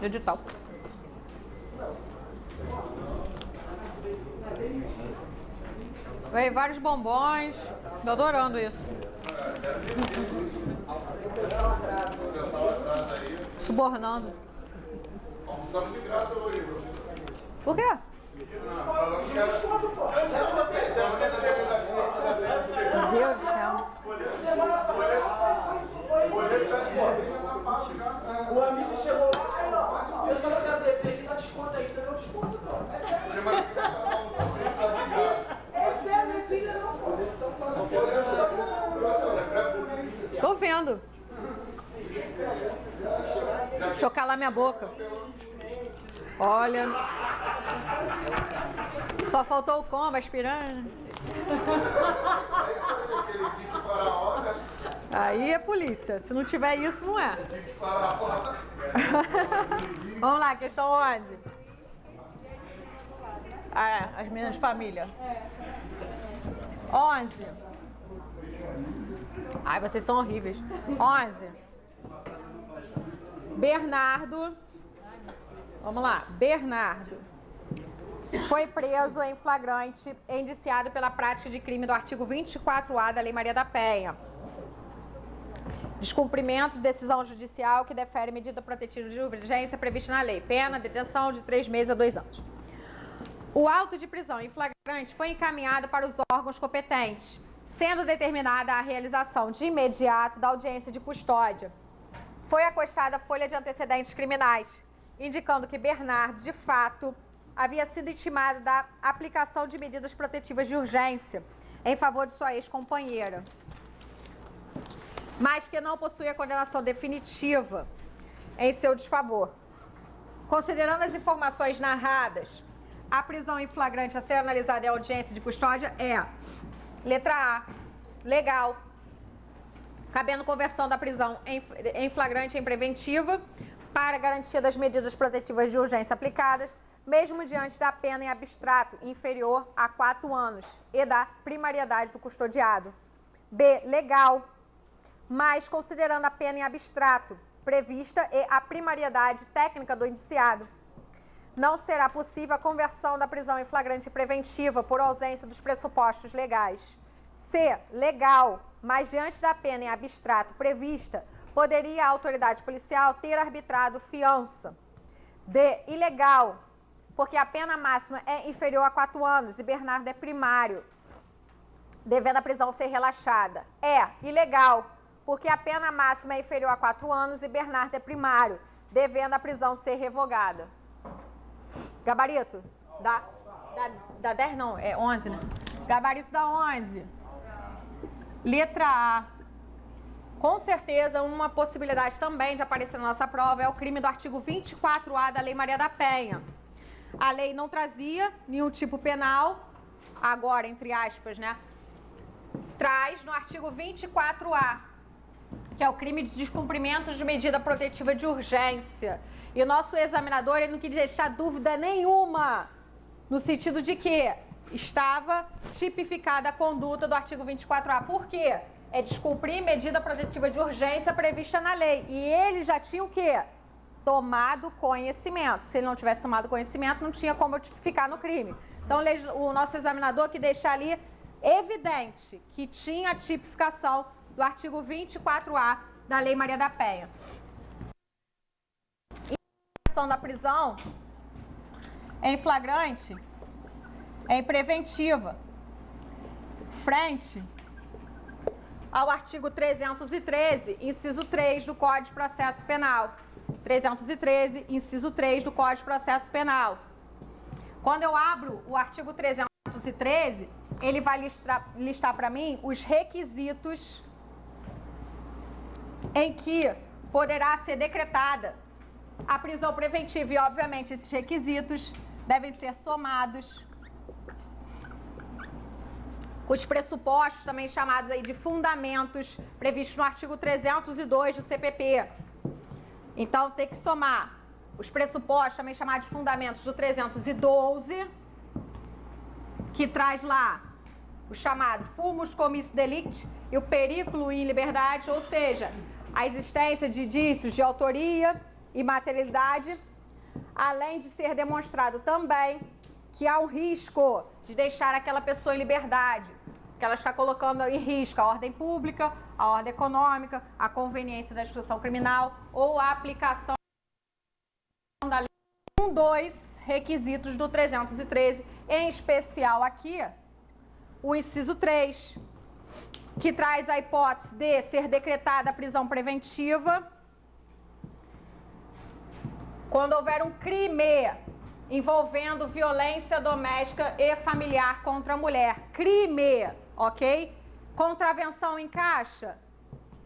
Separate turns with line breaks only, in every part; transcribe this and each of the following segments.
edital. Ganhei vários bombons. Tô adorando isso. Subornando. Por quê? Meu Deus do céu.
O amigo chegou lá, eu só não sei DP aqui, dá desconto aí, entendeu? Desconto, não. É sério. É sério, minha filha não, pô. Então faz um
Tô vendo. Deixa eu calar minha boca. Olha. Só faltou o combo, aspirando. Aí é polícia. Se não tiver isso, não é. Vamos lá, questão 11. Ah, é, as meninas de família. 11. Ai, vocês são horríveis. 11. Bernardo. Vamos lá. Bernardo foi preso em flagrante, indiciado pela prática de crime do artigo 24A da Lei Maria da Penha. Descumprimento de decisão judicial que defere medida protetiva de urgência prevista na lei. Pena, detenção de 3 meses a 2 anos. O auto de prisão em flagrante foi encaminhado para os órgãos competentes, sendo determinada a realização de imediato da audiência de custódia. Foi acostada a folha de antecedentes criminais, indicando que Bernardo, de fato, havia sido intimado da aplicação de medidas protetivas de urgência em favor de sua ex-companheira, mas que não possuía condenação definitiva em seu desfavor. Considerando as informações narradas, a prisão em flagrante a ser analisada em audiência de custódia é: letra A, legal, cabendo conversão da prisão em flagrante em preventiva para garantia das medidas protetivas de urgência aplicadas, mesmo diante da pena em abstrato inferior a 4 anos e da primariedade do custodiado. B, legal, mas considerando a pena em abstrato prevista e a primariedade técnica do indiciado, não será possível a conversão da prisão em flagrante preventiva por ausência dos pressupostos legais. C, legal, mas diante da pena em abstrato prevista, poderia a autoridade policial ter arbitrado fiança. D, ilegal, porque a pena máxima é inferior a 4 anos e Bernardo é primário, devendo a prisão ser relaxada. E, ilegal, porque a pena máxima é inferior a 4 anos e Bernardo é primário, devendo a prisão ser revogada. Gabarito? Da 10 não, é 11, né? Gabarito da 11. Letra A. Com certeza, uma possibilidade também de aparecer na nossa prova é o crime do artigo 24A da Lei Maria da Penha. A lei não trazia nenhum tipo penal, agora, entre aspas, né? Traz no artigo 24A, que é o crime de descumprimento de medida protetiva de urgência. E o nosso examinador ele não quis deixar dúvida nenhuma, no sentido de que estava tipificada a conduta do artigo 24A. Por quê? É descumprir medida protetiva de urgência prevista na lei. E ele já tinha o quê? Tomado conhecimento. Se ele não tivesse tomado conhecimento, não tinha como tipificar no crime. Então, o nosso examinador que deixa ali evidente que tinha a tipificação do artigo 24A da Lei Maria da Penha. Ação da prisão em flagrante, em preventiva, frente ao artigo 313, inciso 3 do Código de Processo Penal. 313, inciso 3 do Código de Processo Penal. Quando eu abro o artigo 313, ele vai listar para mim os requisitos em que poderá ser decretada a prisão preventiva. E, obviamente, esses requisitos devem ser somados com os pressupostos, também chamados aí de fundamentos, previstos no artigo 302 do CPP. Então, tem que somar os pressupostos, também chamados de fundamentos, do 312, que traz lá o chamado fumus commissi delicti e o periculo em liberdade, ou seja, a existência de indícios de autoria e materialidade além de ser demonstrado também que há um risco de deixar aquela pessoa em liberdade, que ela está colocando em risco a ordem pública, a ordem econômica, a conveniência da instituição criminal ou a aplicação da lei. Dois requisitos do 313, em especial aqui, o inciso 3, que traz a hipótese de ser decretada a prisão preventiva quando houver um crime envolvendo violência doméstica e familiar contra a mulher. Crime, ok? Contravenção encaixa?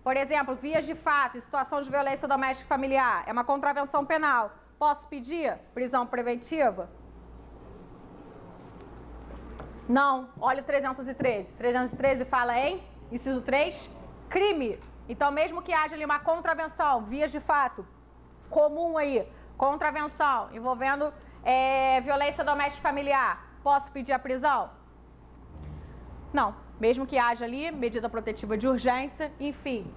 Por exemplo, vias de fato, situação de violência doméstica e familiar, é uma contravenção penal. Posso pedir prisão preventiva? Não. Olha o 313. 313 fala em, inciso 3, crime. Então, mesmo que haja ali uma contravenção, vias de fato, comum aí, contravenção envolvendo violência doméstica e familiar, posso pedir a prisão? Não. Mesmo que haja ali medida protetiva de urgência, enfim,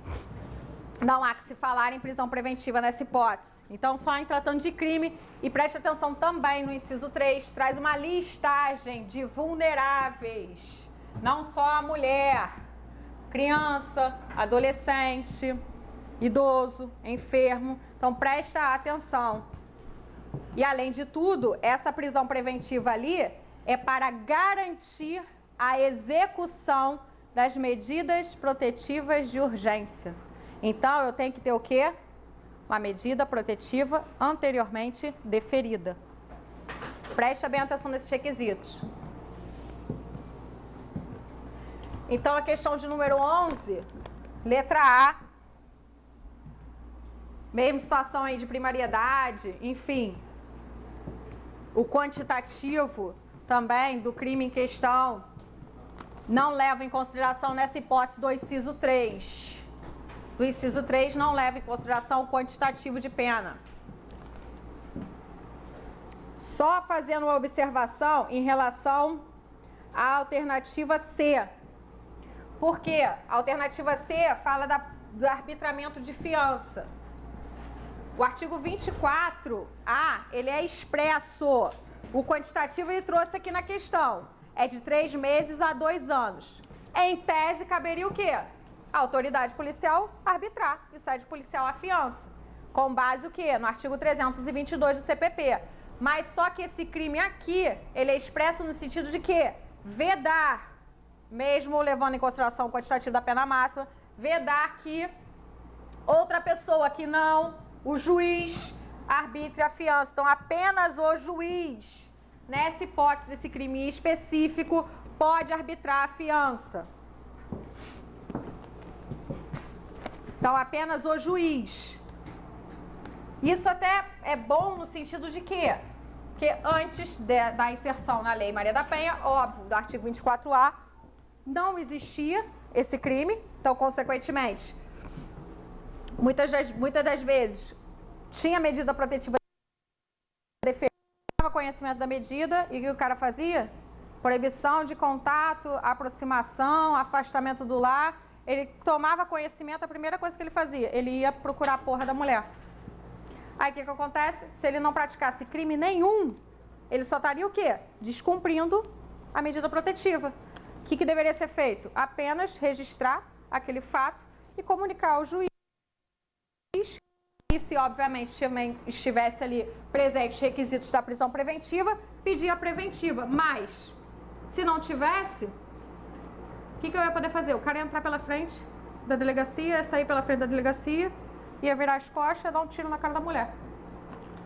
não há que se falar em prisão preventiva nessa hipótese. Então, só em tratando de crime, e preste atenção também no inciso 3, traz uma listagem de vulneráveis, não só a mulher, criança, adolescente, idoso, enfermo. Então, presta atenção. E, além de tudo, essa prisão preventiva ali é para garantir a execução das medidas protetivas de urgência. Então, eu tenho que ter o quê? Uma medida protetiva anteriormente deferida. Preste bem atenção nesses requisitos. Então, a questão de número 11, letra A. Mesma situação aí de primariedade, enfim. O quantitativo também do crime em questão não leva em consideração nessa hipótese do inciso 3. Do inciso 3 não leva em consideração o quantitativo de pena. Só fazendo uma observação em relação à alternativa C. Por quê? A alternativa C fala do arbitramento de fiança. O artigo 24A, ele é expresso. O quantitativo ele trouxe aqui na questão. É de 3 meses a 2 anos. Em tese, caberia o quê? A autoridade policial arbitrar e sede policial a fiança. Com base o quê? No artigo 322 do CPP. Mas só que esse crime aqui, ele é expresso no sentido de quê? Vedar, mesmo levando em consideração o quantitativo da pena máxima, vedar que outra pessoa que não o juiz arbitre a fiança. Então, apenas o juiz, nessa hipótese desse crime específico, pode arbitrar a fiança. Então, apenas o juiz. Isso até é bom no sentido de quê? Porque antes da inserção na Lei Maria da Penha, óbvio, do artigo 24A, não existia esse crime. Então, consequentemente, muitas das vezes, tinha medida protetiva de defesa, dava conhecimento da medida, e o que o cara fazia? Proibição de contato, aproximação, afastamento do lar. Ele tomava conhecimento, a primeira coisa que ele fazia, ele ia procurar a porra da mulher. Aí o que acontece? Se ele não praticasse crime nenhum, ele só estaria o quê? Descumprindo a medida protetiva. O que deveria ser feito? Apenas registrar aquele fato e comunicar ao juiz. E se, obviamente, estivesse ali presentes requisitos da prisão preventiva, pedir a preventiva. Mas, se não tivesse, o que eu ia poder fazer? O cara ia entrar pela frente da delegacia, ia sair pela frente da delegacia, ia virar as costas e dar um tiro na cara da mulher.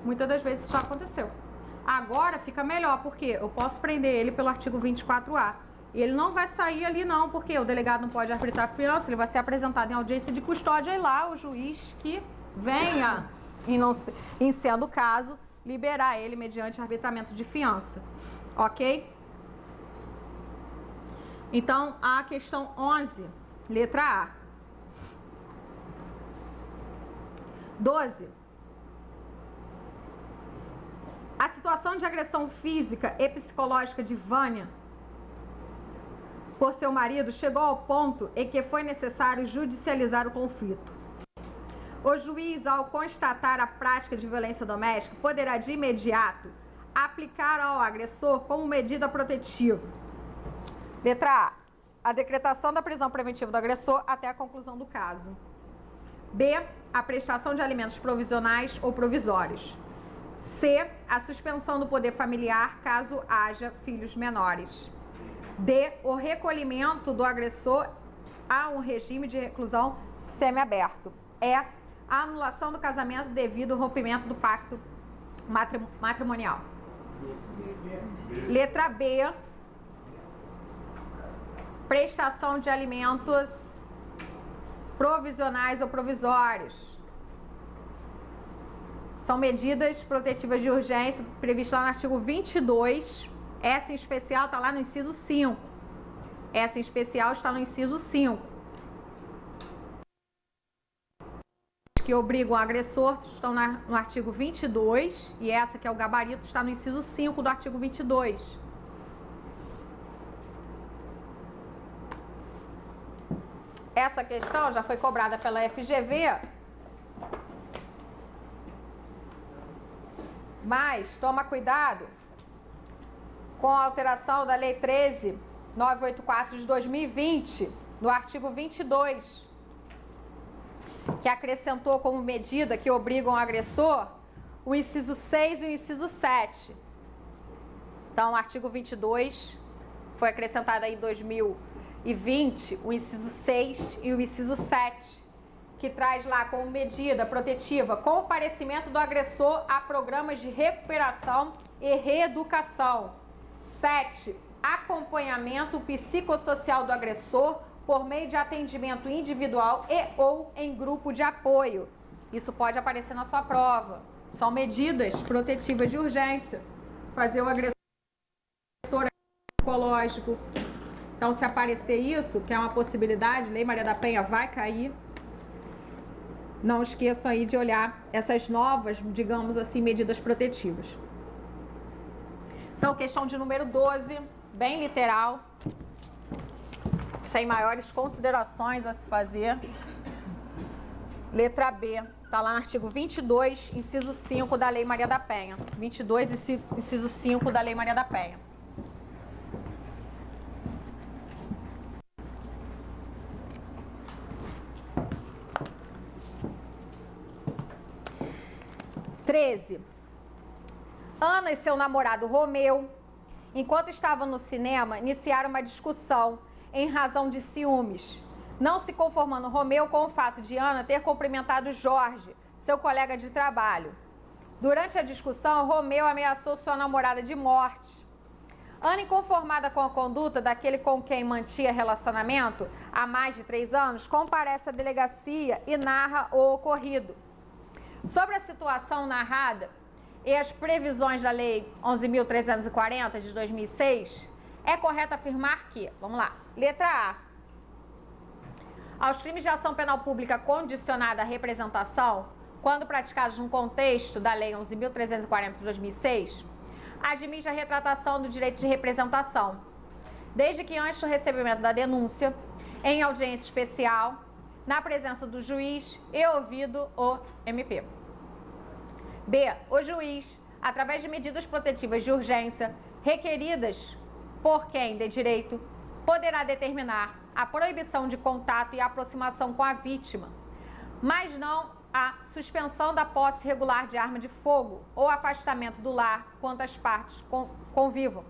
Muitas das vezes isso já aconteceu. Agora fica melhor, porque eu posso prender ele pelo artigo 24A. E ele não vai sair ali não, porque o delegado não pode arbitrar a fiança, ele vai ser apresentado em audiência de custódia e lá o juiz que venha, em sendo o caso, liberar ele mediante arbitramento de fiança. Ok? Então, a questão 11, letra A. 12. A situação de agressão física e psicológica de Vânia por seu marido chegou ao ponto em que foi necessário judicializar o conflito. O juiz, ao constatar a prática de violência doméstica, poderá de imediato aplicar ao agressor como medida protetiva. Letra A decretação da prisão preventiva do agressor até a conclusão do caso. B, a prestação de alimentos provisionais ou provisórios. C, a suspensão do poder familiar caso haja filhos menores. D, o recolhimento do agressor a um regime de reclusão semiaberto. E, a anulação do casamento devido ao rompimento do pacto matrimonial. Letra B, prestação de alimentos provisionais ou provisórios. São medidas protetivas de urgência previstas lá no artigo 22. Essa em especial está lá no inciso 5. Essa em especial está no inciso 5. Que obrigam o agressor estão no artigo 22 e essa que é o gabarito está no inciso 5 do artigo 22. Essa questão já foi cobrada pela FGV, mas toma cuidado com a alteração da Lei 13.984 de 2020, no artigo 22, que acrescentou como medida que obrigam o agressor o inciso 6 e o inciso 7. Então, o artigo 22 foi acrescentado aí em 2020 o inciso 6 e o inciso 7, que traz lá como medida protetiva comparecimento do agressor a programas de recuperação e reeducação. 7. Acompanhamento psicossocial do agressor por meio de atendimento individual e ou em grupo de apoio. Isso pode aparecer na sua prova. São medidas protetivas de urgência. Fazer o agressor psicológico. Então, se aparecer isso, que é uma possibilidade, Lei Maria da Penha vai cair. Não esqueçam aí de olhar essas novas, digamos assim, medidas protetivas. Então, questão de número 12, bem literal, sem maiores considerações a se fazer. Letra B, está lá no artigo 22, inciso 5 da Lei Maria da Penha. 22, inciso 5 da Lei Maria da Penha. Ana e seu namorado Romeu, enquanto estavam no cinema, iniciaram uma discussão em razão de ciúmes, não se conformando Romeu com o fato de Ana ter cumprimentado Jorge, seu colega de trabalho. Durante a discussão, Romeu ameaçou sua namorada de morte. Ana, inconformada com a conduta daquele com quem mantinha relacionamento há mais de 3 anos, comparece à delegacia e narra o ocorrido. Sobre a situação narrada e as previsões da Lei 11.340 de 2006, é correto afirmar que, vamos lá, letra A, aos crimes de ação penal pública condicionada à representação, quando praticados no contexto da Lei 11.340 de 2006, admite a retratação do direito de representação, desde que antes do recebimento da denúncia, em audiência especial, na presença do juiz e ouvido o MP. B. O juiz, através de medidas protetivas de urgência requeridas por quem de direito, poderá determinar a proibição de contato e aproximação com a vítima, mas não a suspensão da posse regular de arma de fogo ou afastamento do lar quando as partes convivam.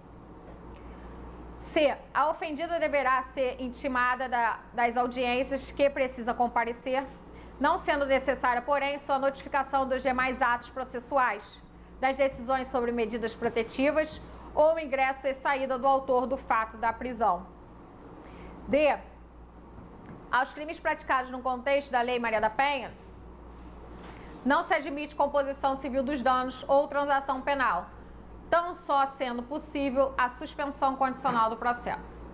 C. A ofendida deverá ser intimada das audiências que precisa comparecer, não sendo necessária, porém, sua notificação dos demais atos processuais, das decisões sobre medidas protetivas ou ingresso e saída do autor do fato da prisão. D. Aos crimes praticados no contexto da Lei Maria da Penha, não se admite composição civil dos danos ou transação penal, tão só sendo possível a suspensão condicional do processo.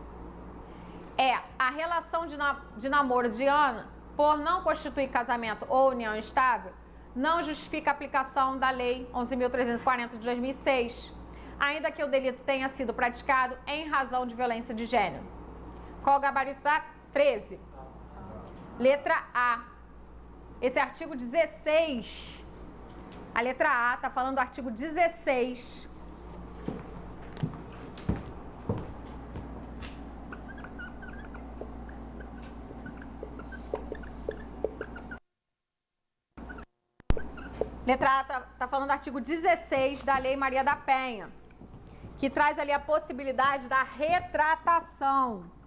É a relação de namoro de Ana, por não constituir casamento ou união estável, não justifica a aplicação da Lei 11.340 de 2006, ainda que o delito tenha sido praticado em razão de violência de gênero. Qual o gabarito da 13? Letra A. esse artigo 16, a letra A está falando do artigo 16. Letra A está falando do artigo 16 da Lei Maria da Penha, que traz ali a possibilidade da retratação.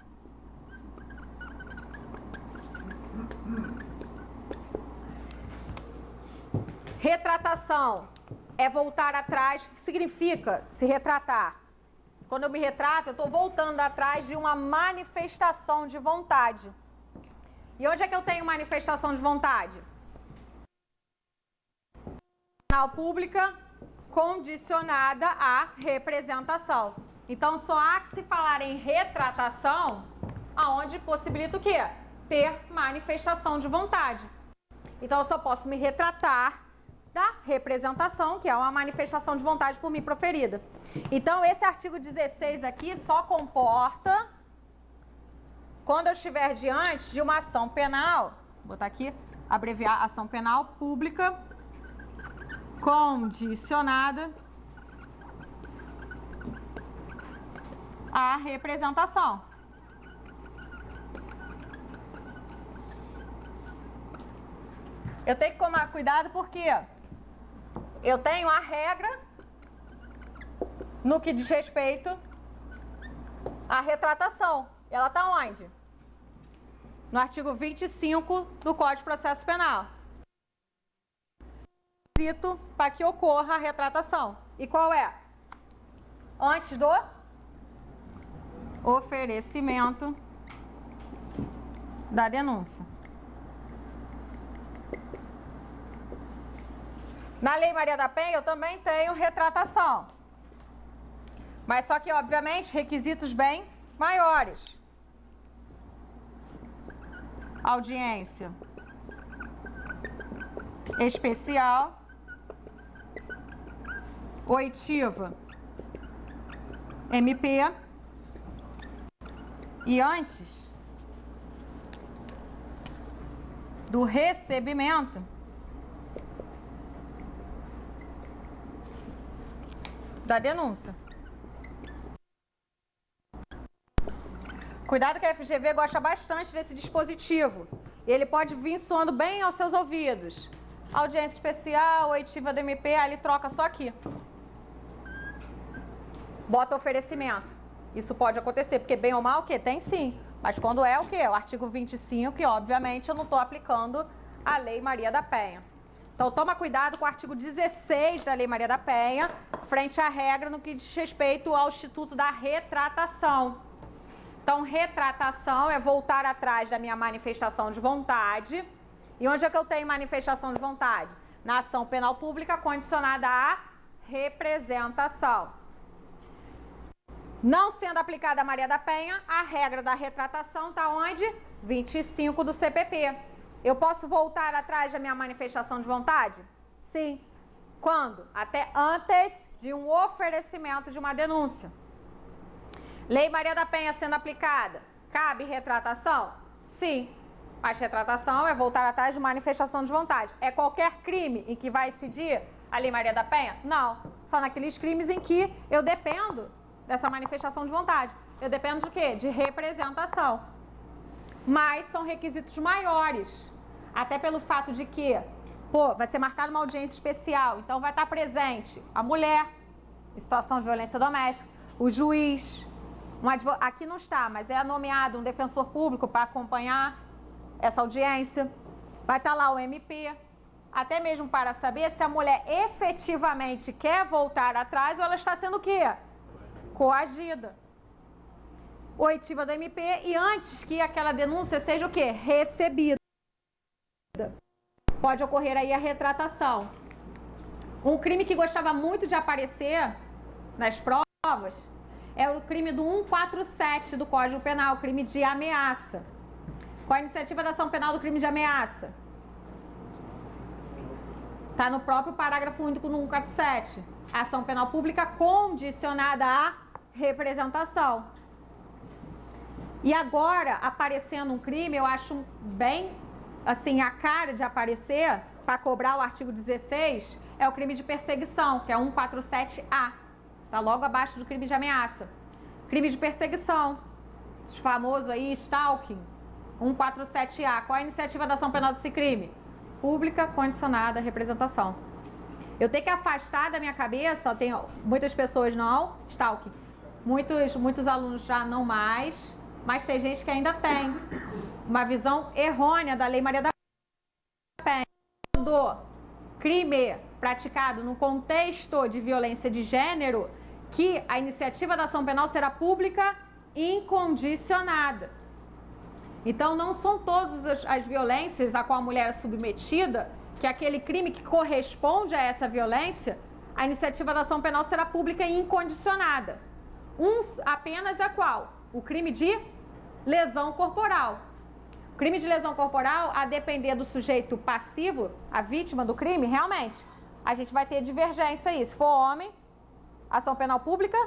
Retratação é voltar atrás. O que significa se retratar? Quando eu me retrato, eu estou voltando atrás de uma manifestação de vontade. E onde é que eu tenho manifestação de vontade? Pública condicionada à representação. Então, só há que se falar em retratação aonde possibilita o quê? Ter manifestação de vontade. Então, eu só posso me retratar da representação, que é uma manifestação de vontade por mim proferida. Então, esse artigo 16 aqui só comporta quando eu estiver diante de uma ação penal, vou botar aqui, abreviar, ação penal pública condicionada à representação. Eu tenho que tomar cuidado porque eu tenho a regra no que diz respeito à retratação. Ela está onde? No artigo 25 do Código de Processo Penal. Para que ocorra a retratação. E qual é? Antes do oferecimento da denúncia. Na Lei Maria da Penha eu também tenho retratação. Mas só que, obviamente, requisitos bem maiores. Audiência especial, oitiva, MP, e antes do recebimento da denúncia. Cuidado que a FGV gosta bastante desse dispositivo. Ele pode vir soando bem aos seus ouvidos. Audiência especial, oitiva do MP, ali troca só aqui. Bota oferecimento. Isso pode acontecer, porque bem ou mal o quê? Tem sim. Mas quando é o quê? O artigo 25, que obviamente eu não estou aplicando a Lei Maria da Penha. Então toma cuidado com o artigo 16 da Lei Maria da Penha, frente à regra no que diz respeito ao Instituto da Retratação. Então, retratação é voltar atrás da minha manifestação de vontade. E onde é que eu tenho manifestação de vontade? Na ação penal pública condicionada à representação. Não sendo aplicada a Maria da Penha, a regra da retratação está onde? 25 do CPP. Eu posso voltar atrás da minha manifestação de vontade? Sim. Quando? Até antes de um oferecimento de uma denúncia. Lei Maria da Penha sendo aplicada, cabe retratação? Sim. Mas retratação é voltar atrás de manifestação de vontade. É qualquer crime em que vai incidir a Lei Maria da Penha? Não. Só naqueles crimes em que eu dependo dessa manifestação de vontade. Eu dependo do quê? De representação. Mas são requisitos maiores. Até pelo fato de que, vai ser marcada uma audiência especial, então vai estar presente a mulher em situação de violência doméstica, o juiz, aqui não está, mas é nomeado um defensor público para acompanhar essa audiência. Vai estar lá o MP, até mesmo para saber se a mulher efetivamente quer voltar atrás ou ela está sendo o quê? Coagida. Oitiva do MP e antes que aquela denúncia seja o quê? Recebida. Pode ocorrer aí a retratação. Um crime que gostava muito de aparecer nas provas é o crime do 147 do Código Penal, crime de ameaça. Qual a iniciativa da ação penal do crime de ameaça? Está no próprio parágrafo único no 147. Ação penal pública condicionada à representação. E agora, aparecendo um crime, eu acho bem assim, a cara de aparecer para cobrar o artigo 16 é o crime de perseguição, que é 147A. Está logo abaixo do crime de ameaça. Crime de perseguição, famoso aí, stalking, 147A. Qual é a iniciativa da ação penal desse crime? Pública, condicionada, representação. Eu tenho que afastar da minha cabeça, tem muitas pessoas não, stalking. Muitos alunos já não mais, mas tem gente que ainda tem uma visão errônea da Lei Maria da Penha. Do crime praticado no contexto de violência de gênero, que a iniciativa da ação penal será pública incondicionada. Então, não são todas as violências a qual a mulher é submetida, que aquele crime que corresponde a essa violência, a iniciativa da ação penal será pública e incondicionada. Apenas é qual? O crime de lesão corporal. O crime de lesão corporal, a depender do sujeito passivo, a vítima do crime, realmente, a gente vai ter divergência aí. Se for homem, ação penal pública,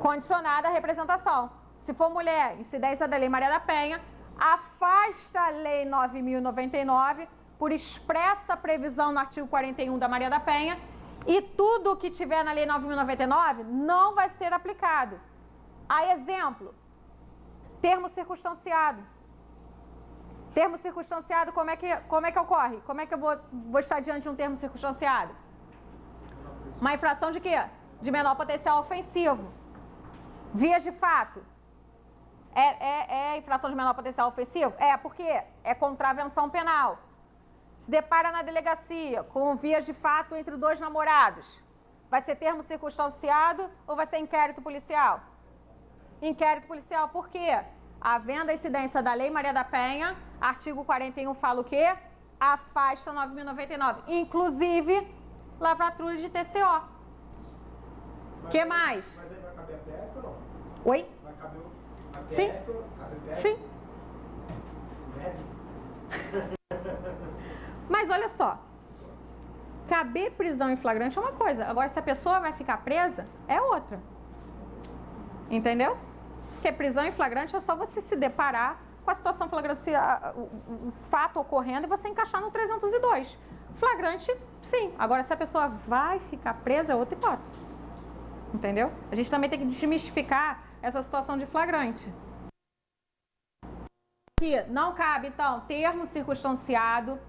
condicionada à representação. Se for mulher, incidência da Lei Maria da Penha, afasta a Lei 9.099 por expressa previsão no artigo 41 da Maria da Penha, e tudo o que tiver na Lei 9.099 não vai ser aplicado. A exemplo, termo circunstanciado. Termo circunstanciado, como é que ocorre? Como é que eu vou estar diante de um termo circunstanciado? Uma infração de quê? De menor potencial ofensivo. Vias de fato. É infração de menor potencial ofensivo? É, porque é contravenção penal. Se depara na delegacia com vias de fato entre dois namorados, vai ser termo circunstanciado ou vai ser inquérito policial? Inquérito policial, por quê? Havendo a incidência da Lei Maria da Penha, artigo 41 fala o quê? Afasta 9.099. Inclusive, lavratura de TCO. O que mais?
Mas aí vai caber a PF ou não?
Oi?
Vai caber a PF?
Sim.
Cabe a PF?
Sim. Mas olha só, caber prisão em flagrante é uma coisa, agora se a pessoa vai ficar presa, é outra. Entendeu? Porque prisão em flagrante é só você se deparar com a situação flagrante, o fato ocorrendo e você encaixar no 302. Flagrante, sim. Agora, se a pessoa vai ficar presa, é outra hipótese. Entendeu? A gente também tem que desmistificar essa situação de flagrante. Aqui não cabe, então, termo circunstanciado,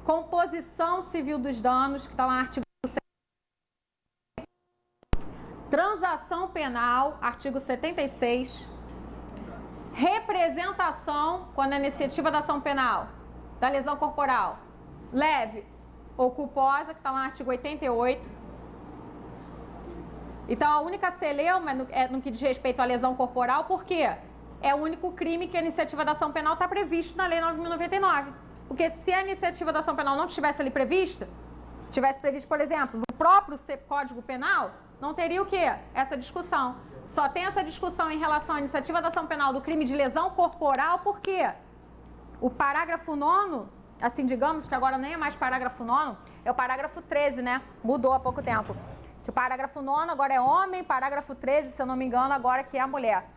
composição civil dos danos, que está lá no artigo 7. Transação penal, artigo 76. Representação, quando é iniciativa da ação penal, da lesão corporal, leve ou culposa, que está lá no artigo 88. Então, a única celeuma é no que diz respeito à lesão corporal, por quê? É o único crime que a iniciativa da ação penal está previsto na Lei 9.099. Porque se a iniciativa da ação penal não estivesse ali prevista, tivesse previsto, por exemplo, no próprio Código Penal, não teria o quê? Essa discussão. Só tem essa discussão em relação à iniciativa da ação penal do crime de lesão corporal, por quê? O parágrafo 9º, assim, digamos que agora nem é mais parágrafo 9º, é o parágrafo 13, né? Mudou há pouco tempo. Que o parágrafo 9º agora é homem, parágrafo 13, se eu não me engano, agora que é a mulher.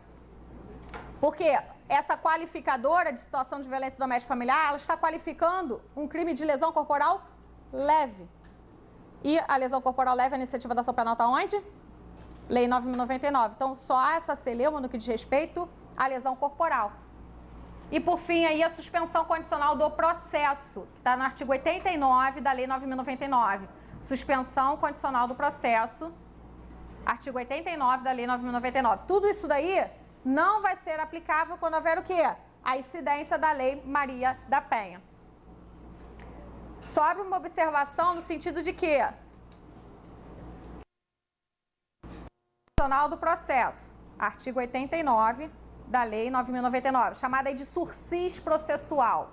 Por quê? Essa qualificadora de situação de violência doméstica familiar, ela está qualificando um crime de lesão corporal leve. E a lesão corporal leve, a iniciativa da ação penal está onde? Lei 9.099. Então, só há essa celeuma no que diz respeito à lesão corporal. E, por fim, aí a suspensão condicional do processo, que está no artigo 89 da Lei 9.099. Suspensão condicional do processo, artigo 89 da Lei 9.099. Tudo isso daí não vai ser aplicável quando houver o quê? A incidência da Lei Maria da Penha. Sobre uma observação no sentido de que condicional do processo, artigo 89 da Lei 9.099, chamada aí de sursis processual.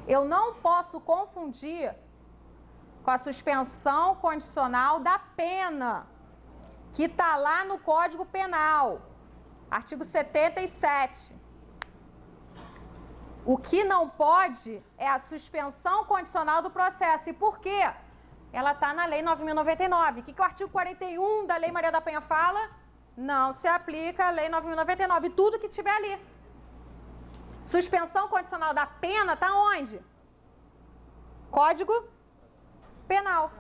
Eu não posso confundir com a suspensão condicional da pena, que está lá no Código Penal, artigo 77. O que não pode é a suspensão condicional do processo. E por quê? Ela está na Lei 9.099. O que o artigo 41 da Lei Maria da Penha fala? Não se aplica a Lei 9.099. Tudo que tiver ali. Suspensão condicional da pena está onde? Código Penal.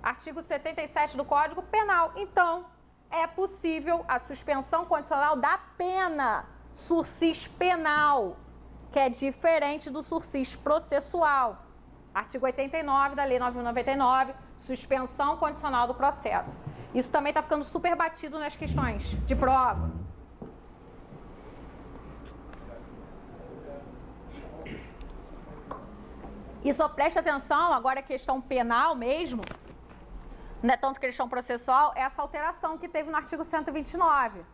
Artigo 77 do Código Penal. Então, é possível a suspensão condicional da pena, sursis penal, que é diferente do sursis processual. Artigo 89 da Lei 9.099, suspensão condicional do processo. Isso também está ficando super batido nas questões de prova. E só preste atenção, agora é questão penal mesmo, não é tanto questão processual, é essa alteração que teve no artigo 129.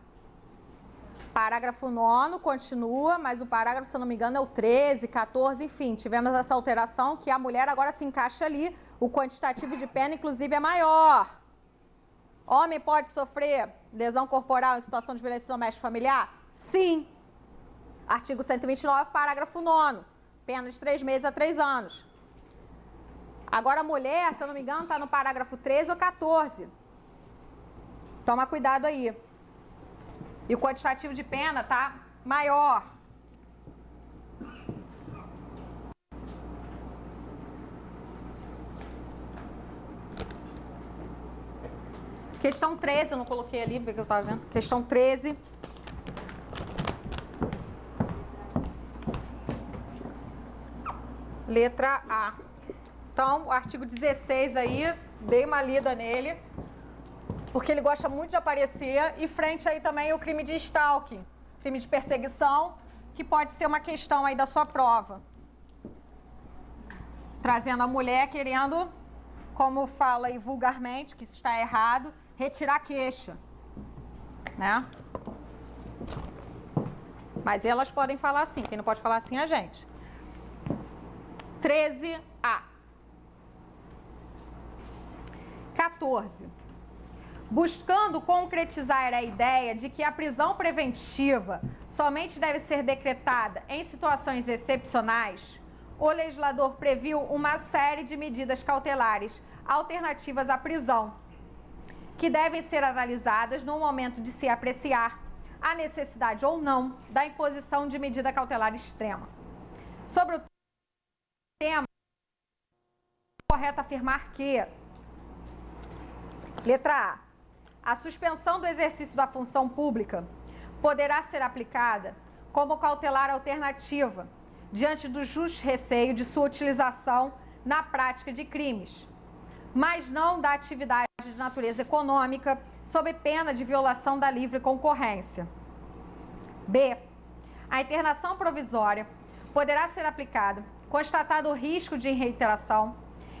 Parágrafo 9º continua, mas o parágrafo, se eu não me engano, é o 13, 14, enfim, tivemos essa alteração que a mulher agora se encaixa ali, o quantitativo de pena, inclusive, é maior. Homem pode sofrer lesão corporal em situação de violência doméstica familiar? Sim. Artigo 129, parágrafo 9º, pena de 3 meses a 3 anos. Agora, a mulher, se eu não me engano, está no parágrafo 13 ou 14. Toma cuidado aí. E o quantitativo de pena está maior. Questão 13, eu não coloquei ali, porque eu estava vendo. Questão 13. Letra A. Então, o artigo 16 aí, dei uma lida nele, porque ele gosta muito de aparecer, e frente aí também o crime de stalking, crime de perseguição, que pode ser uma questão aí da sua prova. Trazendo a mulher querendo, como fala aí vulgarmente, que isso está errado, retirar a queixa, né? Mas elas podem falar assim, quem não pode falar assim é a gente. 13A. 14. Buscando concretizar a ideia de que a prisão preventiva somente deve ser decretada em situações excepcionais, o legislador previu uma série de medidas cautelares alternativas à prisão, que devem ser analisadas no momento de se apreciar a necessidade ou não da imposição de medida cautelar extrema. Sobre o tema, é correto afirmar que: letra A. A suspensão do exercício da função pública poderá ser aplicada como cautelar alternativa diante do justo receio de sua utilização na prática de crimes, mas não da atividade de natureza econômica, sob pena de violação da livre concorrência. B. A internação provisória poderá ser aplicada constatado o risco de reiteração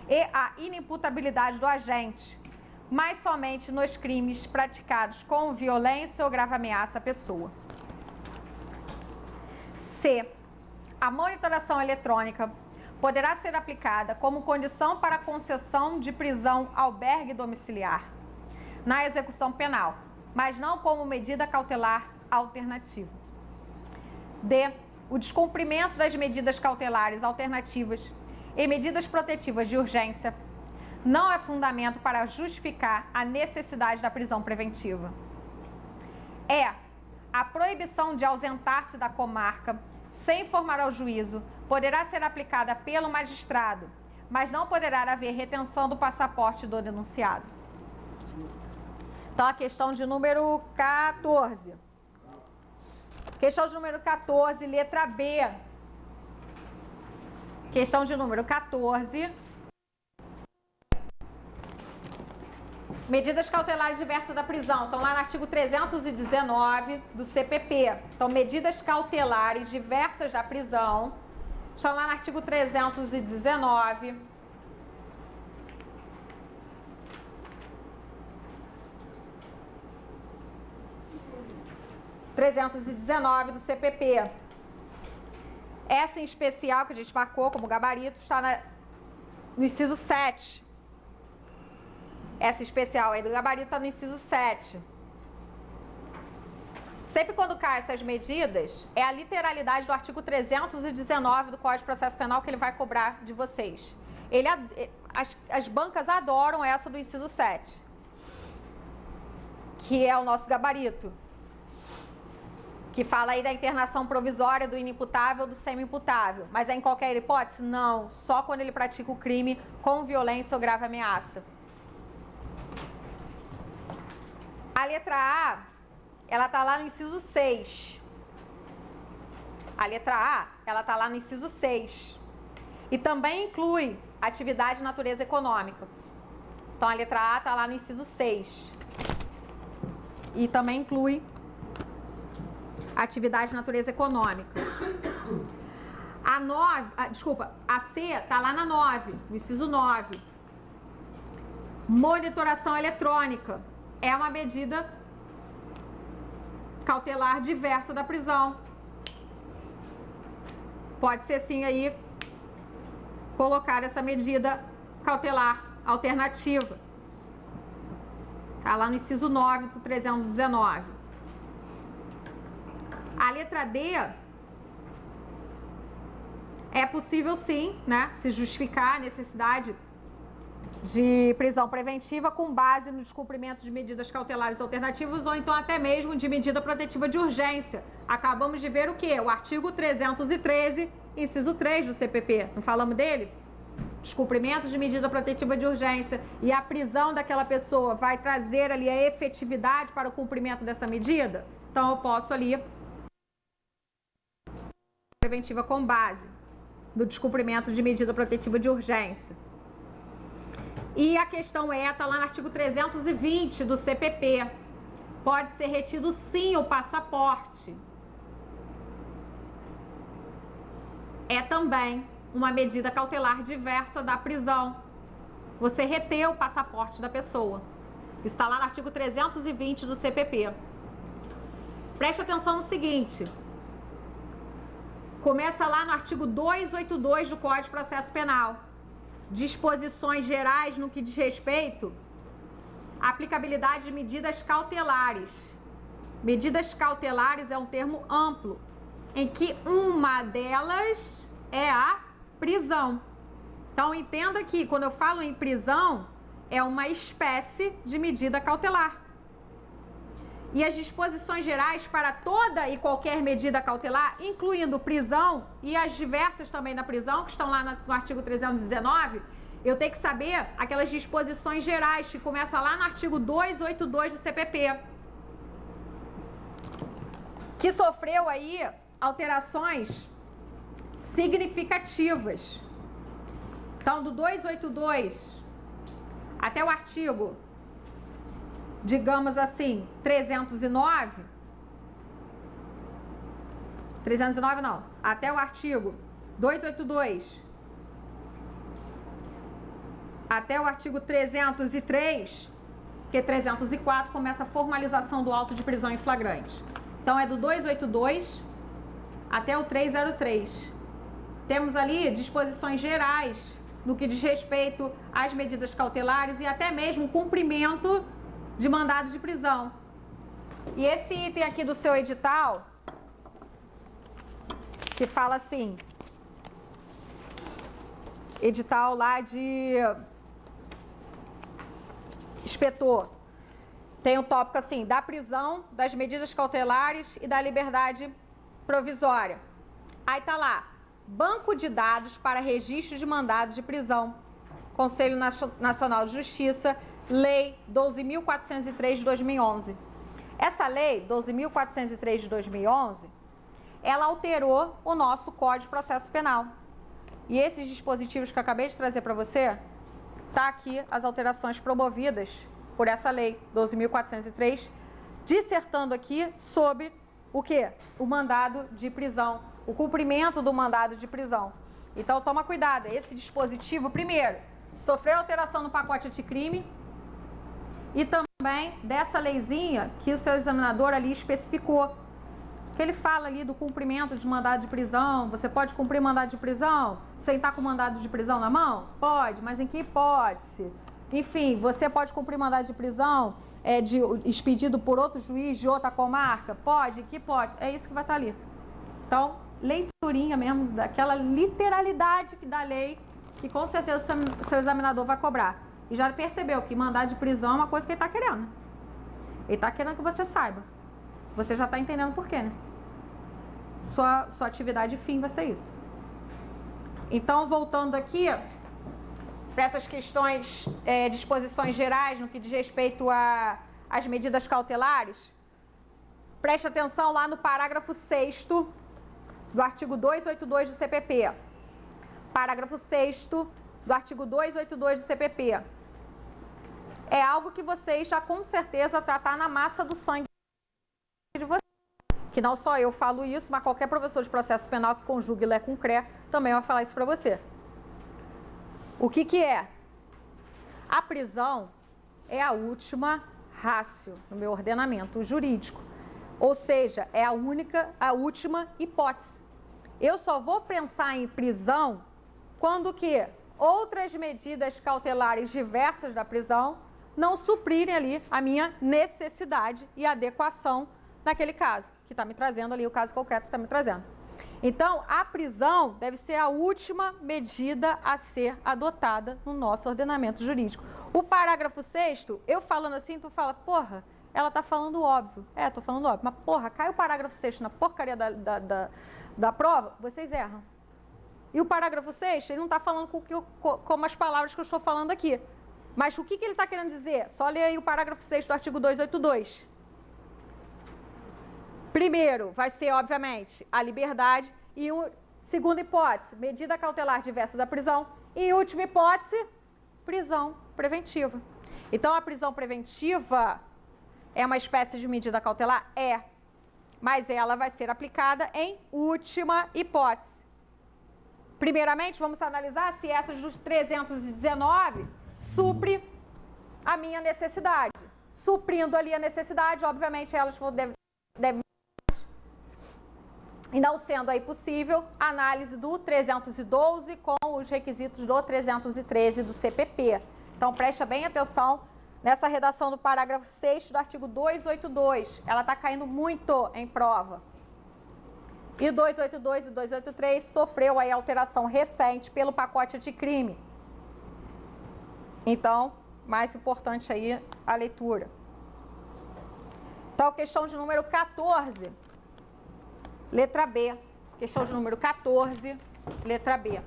e a inimputabilidade do agente, mas somente nos crimes praticados com violência ou grave ameaça à pessoa. C. A monitoração eletrônica poderá ser aplicada como condição para a concessão de prisão albergue domiciliar na execução penal, mas não como medida cautelar alternativa. D. O descumprimento das medidas cautelares alternativas e medidas protetivas de urgência não é fundamento para justificar a necessidade da prisão preventiva. E. A proibição de ausentar-se da comarca sem informar ao juízo poderá ser aplicada pelo magistrado, mas não poderá haver retenção do passaporte do denunciado. Então, a questão de número 14. Questão de número 14, letra B. Questão de número 14. Medidas cautelares diversas da prisão. Estão lá no artigo 319 do CPP. Então, medidas cautelares diversas da prisão. Estão lá no artigo 319. do CPP. Essa em especial, que a gente marcou como gabarito, está no inciso 7. Essa especial aí do gabarito está no inciso 7. Sempre quando caem essas medidas, é a literalidade do artigo 319 do Código de Processo Penal que ele vai cobrar de vocês. As bancas adoram essa do inciso 7, que é o nosso gabarito, que fala aí da internação provisória do inimputável ou do semi-imputável. Mas é em qualquer hipótese? Não, só quando ele pratica o crime com violência ou grave ameaça. A letra A, ela está lá no inciso 6. A letra A, ela está lá no inciso 6. E também inclui atividade de natureza econômica. Então, a letra A está lá no inciso 6. E também inclui atividade de natureza econômica. A C está lá na 9, no inciso 9. Monitoração eletrônica é uma medida cautelar diversa da prisão. Pode ser sim aí colocar essa medida cautelar alternativa. Está lá no inciso 9 do 319. A letra D é possível sim, né, se justificar a necessidade de prisão preventiva com base no descumprimento de medidas cautelares alternativas ou então até mesmo de medida protetiva de urgência. Acabamos de ver o quê? O artigo 313, inciso 3 do CPP. Não falamos dele? Descumprimento de medida protetiva de urgência e a prisão daquela pessoa vai trazer ali a efetividade para o cumprimento dessa medida? Então eu posso ali preventiva com base no descumprimento de medida protetiva de urgência. E a questão está lá no artigo 320 do CPP. Pode ser retido sim o passaporte. É também uma medida cautelar diversa da prisão. Você reter o passaporte da pessoa. Isso está lá no artigo 320 do CPP. Preste atenção no seguinte. Começa lá no artigo 282 do Código de Processo Penal. Disposições gerais no que diz respeito à aplicabilidade de medidas cautelares. Medidas cautelares é um termo amplo, em que uma delas é a prisão. Então, entenda que quando eu falo em prisão, é uma espécie de medida cautelar. E as disposições gerais para toda e qualquer medida cautelar, incluindo prisão e as diversas também da prisão, que estão lá no artigo 319, eu tenho que saber aquelas disposições gerais, que começa lá no artigo 282 do CPP, que sofreu aí alterações significativas. Então, do 282 até o artigo, digamos assim, 309 não, até o artigo 282 até o artigo 303, porque 304 começa a formalização do auto de prisão em flagrante. Então é do 282 até o 303. Temos ali disposições gerais no que diz respeito às medidas cautelares e até mesmo o cumprimento de mandado de prisão. E esse item aqui do seu edital, que fala assim, edital lá de inspetor, tem um tópico assim, da prisão, das medidas cautelares e da liberdade provisória. Aí tá lá, banco de dados para registro de mandado de prisão, Conselho Nacional de Justiça, Lei 12.403 de 2011. Essa lei 12.403 de 2011, ela alterou o nosso Código de Processo Penal. E esses dispositivos que eu acabei de trazer para você, tá aqui as alterações promovidas por essa lei 12.403, dissertando aqui sobre o quê? O mandado de prisão, o cumprimento do mandado de prisão. Então toma cuidado, esse dispositivo, primeiro, sofreu alteração no pacote anticrime, e também dessa leizinha que o seu examinador ali especificou. Que ele fala ali do cumprimento de mandado de prisão. Você pode cumprir mandado de prisão sem estar com mandado de prisão na mão? Pode, mas em que hipótese? Enfim, você pode cumprir mandado de prisão expedido por outro juiz de outra comarca? Pode, em que hipótese? É isso que vai estar ali. Então, leiturinha mesmo daquela literalidade da lei que com certeza o seu examinador vai cobrar. E já percebeu que mandado de prisão é uma coisa que ele está querendo. Ele está querendo que você saiba. Você já está entendendo por quê, né? sua atividade fim vai ser isso. Então, voltando aqui para essas questões, disposições gerais, no que diz respeito às medidas cautelares, preste atenção lá no parágrafo 6º do artigo 282 do CPP. Parágrafo 6º do artigo 282 do CPP. É algo que vocês já com certeza tratar na massa do sangue de vocês. Que não só eu falo isso, mas qualquer professor de processo penal que conjugue lé com cré também vai falar isso para você. O que é? A prisão é a última ratio no meu ordenamento jurídico. Ou seja, é a última hipótese. Eu só vou pensar em prisão quando que outras medidas cautelares diversas da prisão não suprirem ali a minha necessidade e adequação naquele caso, que está me trazendo ali, o caso concreto que está me trazendo. Então, a prisão deve ser a última medida a ser adotada no nosso ordenamento jurídico. O parágrafo 6º, eu falando assim, tu fala, porra, ela está falando óbvio. Estou falando óbvio, mas porra, cai o parágrafo 6º na porcaria da prova, vocês erram. E o parágrafo 6º, ele não está falando como as palavras que eu estou falando aqui. Mas o que ele está querendo dizer? Só lê aí o parágrafo 6º do artigo 282. Primeiro, vai ser, obviamente, a liberdade. E segunda hipótese, medida cautelar diversa da prisão. E última hipótese, prisão preventiva. Então, a prisão preventiva é uma espécie de medida cautelar? É. Mas ela vai ser aplicada em última hipótese. Primeiramente, vamos analisar se essas dos 319 supre a minha necessidade. Suprindo ali a necessidade, obviamente, elas devem. E não sendo aí possível, análise do 312 com os requisitos do 313 do CPP. Então, preste bem atenção nessa redação do parágrafo 6º do artigo 282. Ela está caindo muito em prova. E 282 e 283 sofreu aí alteração recente pelo pacote anticrime. Então, mais importante aí a leitura. Então, questão de número 14, letra B. Questão de número 14, letra B.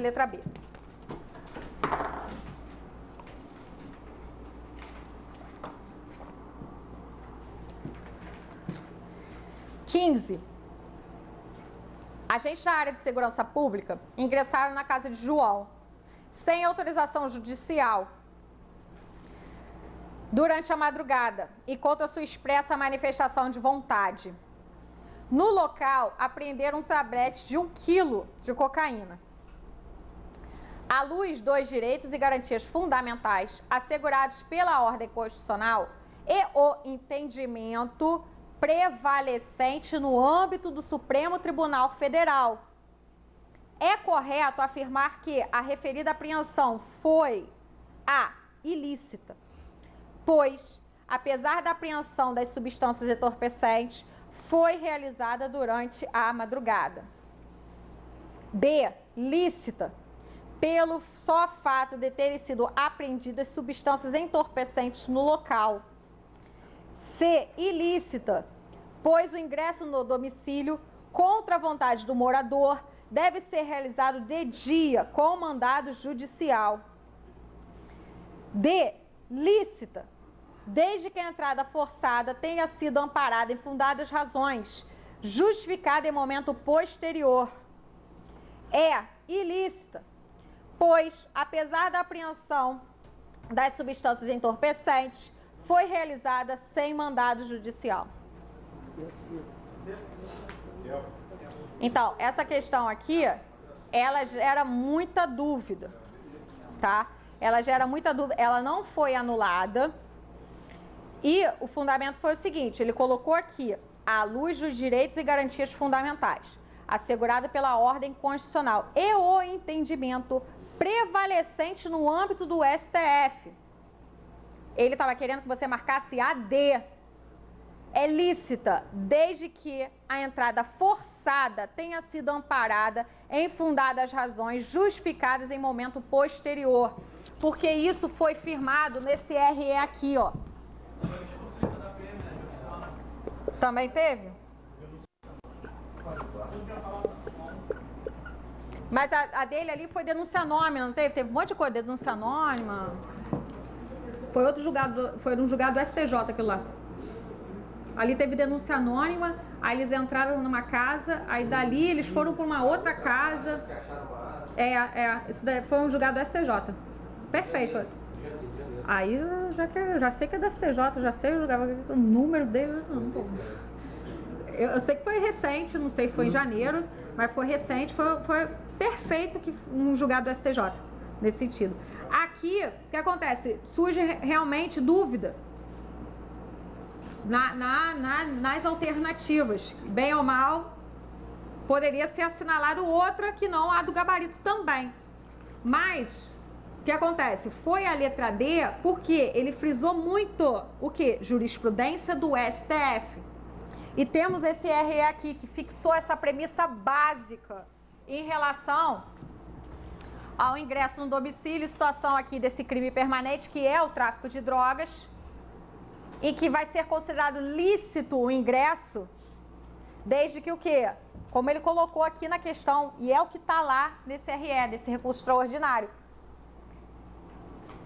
Letra B. Agentes da área de segurança pública ingressaram na casa de João, sem autorização judicial, durante a madrugada e contra sua expressa manifestação de vontade. No local, apreenderam um tablete de 1 quilo de cocaína. À luz dos direitos e garantias fundamentais assegurados pela ordem constitucional e o entendimento prevalecente no âmbito do Supremo Tribunal Federal, é correto afirmar que a referida apreensão foi ilícita, pois, apesar da apreensão das substâncias entorpecentes, foi realizada durante a madrugada. B, lícita, pelo só fato de terem sido apreendidas substâncias entorpecentes no local. C, ilícita, pois o ingresso no domicílio, contra a vontade do morador, deve ser realizado de dia, com mandado judicial. D, lícita, desde que a entrada forçada tenha sido amparada em fundadas razões, justificada em momento posterior. E, ilícita, pois, apesar da apreensão das substâncias entorpecentes, foi realizada sem mandado judicial. Então, essa questão aqui, ela gera muita dúvida, tá? Ela gera muita dúvida, ela não foi anulada. E o fundamento foi o seguinte, ele colocou aqui, à luz dos direitos e garantias fundamentais, assegurado pela ordem constitucional e o entendimento prevalecente no âmbito do STF. Ele estava querendo que você marcasse a D. É lícita, desde que a entrada forçada tenha sido amparada em fundadas razões justificadas em momento posterior. Porque isso foi firmado nesse RE aqui, ó. Também teve? Mas a dele ali foi denúncia anônima, não teve? Teve um monte de coisa, denúncia anônima. Foi outro julgado, foi um julgado do STJ aquilo lá. Ali teve denúncia anônima, aí eles entraram numa casa, aí dali eles foram para uma outra casa. Isso daí foi um julgado do STJ. Perfeito. Aí já sei que é do STJ, já sei o número dele. Eu sei que foi recente, não sei se foi em janeiro, mas foi recente, foi perfeito que um julgado do STJ, nesse sentido. Aqui, o que acontece? Surge realmente dúvida nas alternativas. Bem ou mal, poderia ser assinalado outra que não a do gabarito também. Mas, o que acontece? Foi a letra D porque ele frisou muito o quê? Jurisprudência do STF. E temos esse RE aqui que fixou essa premissa básica em relação ao ingresso no domicílio, situação aqui desse crime permanente, que é o tráfico de drogas, e que vai ser considerado lícito o ingresso, desde que o quê? Como ele colocou aqui na questão, e é o que está lá nesse RE, nesse recurso extraordinário.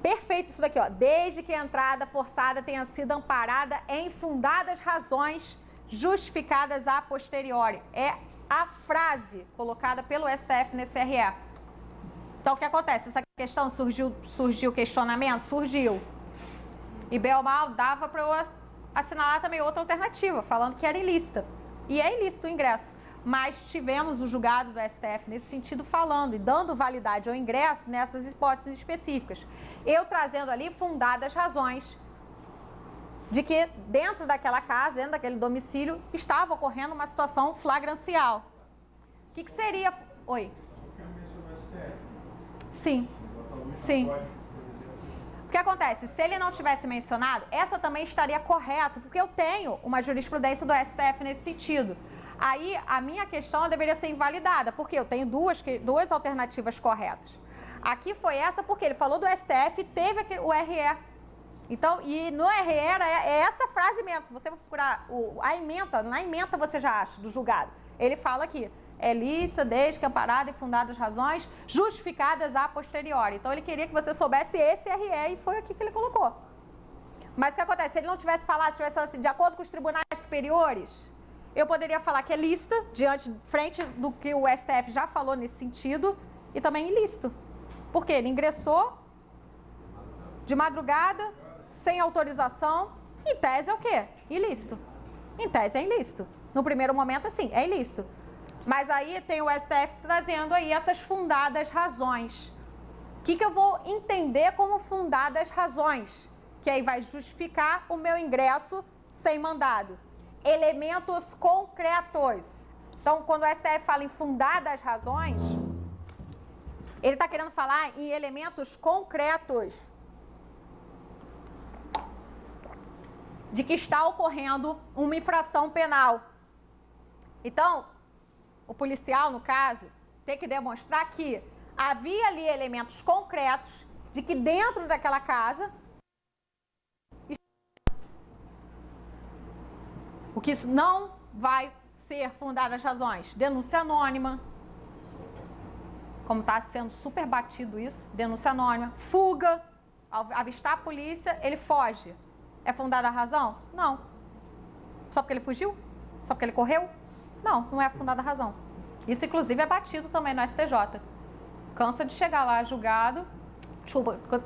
Perfeito isso daqui, ó. Desde que a entrada forçada tenha sido amparada em fundadas razões justificadas a posteriori. É a frase colocada pelo STF nesse RE. Então, o que acontece? Essa questão surgiu questionamento? Surgiu. E bem ou mal, dava para eu assinalar também outra alternativa, falando que era ilícita. E é ilícito o ingresso. Mas tivemos o julgado do STF nesse sentido falando e dando validade ao ingresso nessas hipóteses específicas. Eu trazendo ali fundadas razões de que dentro daquela casa, dentro daquele domicílio, estava ocorrendo uma situação flagrancial. O que seria... Oi? Sim. Sim. O que acontece? Se ele não tivesse mencionado, essa também estaria correta, porque eu tenho uma jurisprudência do STF nesse sentido. Aí, a minha questão deveria ser invalidada, porque eu tenho duas alternativas corretas. Aqui foi essa porque ele falou do STF e teve o RE. Então, e no RE é essa frase mesmo. Se você procurar a ementa, na ementa você já acha, do julgado. Ele fala aqui, é lícita desde que amparada e fundadas razões justificadas a posteriori. Então, ele queria que você soubesse esse RE e foi aqui que ele colocou. Mas o que acontece? Se ele não tivesse falado, tivesse falado assim, de acordo com os tribunais superiores, eu poderia falar que é lícita, frente do que o STF já falou nesse sentido, e também ilícito. Porque ele ingressou de madrugada, sem autorização, em tese é o quê? Ilícito. Em tese é ilícito. No primeiro momento, assim, é ilícito. Mas aí tem o STF trazendo aí essas fundadas razões. O que eu vou entender como fundadas razões? Que aí vai justificar o meu ingresso sem mandado. Elementos concretos. Então, quando o STF fala em fundadas razões, ele está querendo falar em elementos concretos de que está ocorrendo uma infração penal. Então, o policial, no caso, tem que demonstrar que havia ali elementos concretos de que dentro daquela casa, o que não vai ser fundadas razões, denúncia anônima, como está sendo super batido isso, denúncia anônima, fuga, ao avistar a polícia, ele foge. É fundada a razão? Não. Só porque ele fugiu? Só porque ele correu? Não, não é fundada a razão. Isso, inclusive, é batido também no STJ. Cansa de chegar lá julgado,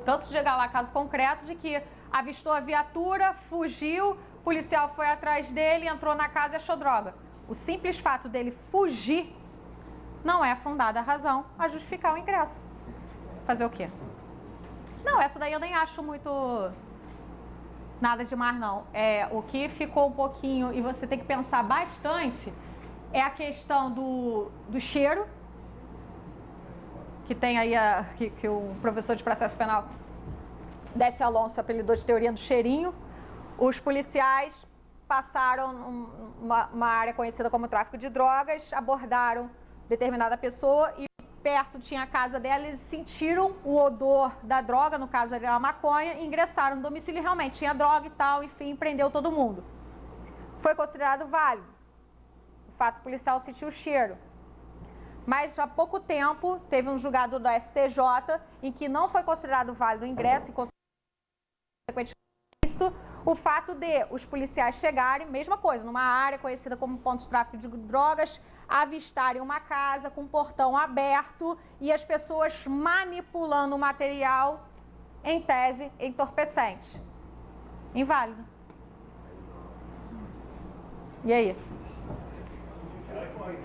cansa de chegar lá caso concreto de que avistou a viatura, fugiu, o policial foi atrás dele, entrou na casa e achou droga. O simples fato dele fugir não é fundada a razão a justificar o ingresso. Fazer o quê? Não, essa daí eu nem acho muito... nada demais, não. O que ficou um pouquinho, e você tem que pensar bastante, é a questão do cheiro, que tem aí, que o professor de processo penal, Décio Alonso, apelidou de teoria do cheirinho. Os policiais passaram uma área conhecida como tráfico de drogas, abordaram determinada pessoa e perto tinha a casa dela, eles sentiram o odor da droga, no caso era a maconha, e ingressaram no domicílio e realmente tinha droga e tal, enfim, prendeu todo mundo. Foi considerado válido. O fato policial sentiu o cheiro. Mas há pouco tempo teve um julgado do STJ em que não foi considerado válido o ingresso e consequentemente o fato de os policiais chegarem, mesma coisa, numa área conhecida como ponto de tráfico de drogas, avistarem uma casa com portão aberto e as pessoas manipulando o material, em tese, entorpecente. Inválido. E aí?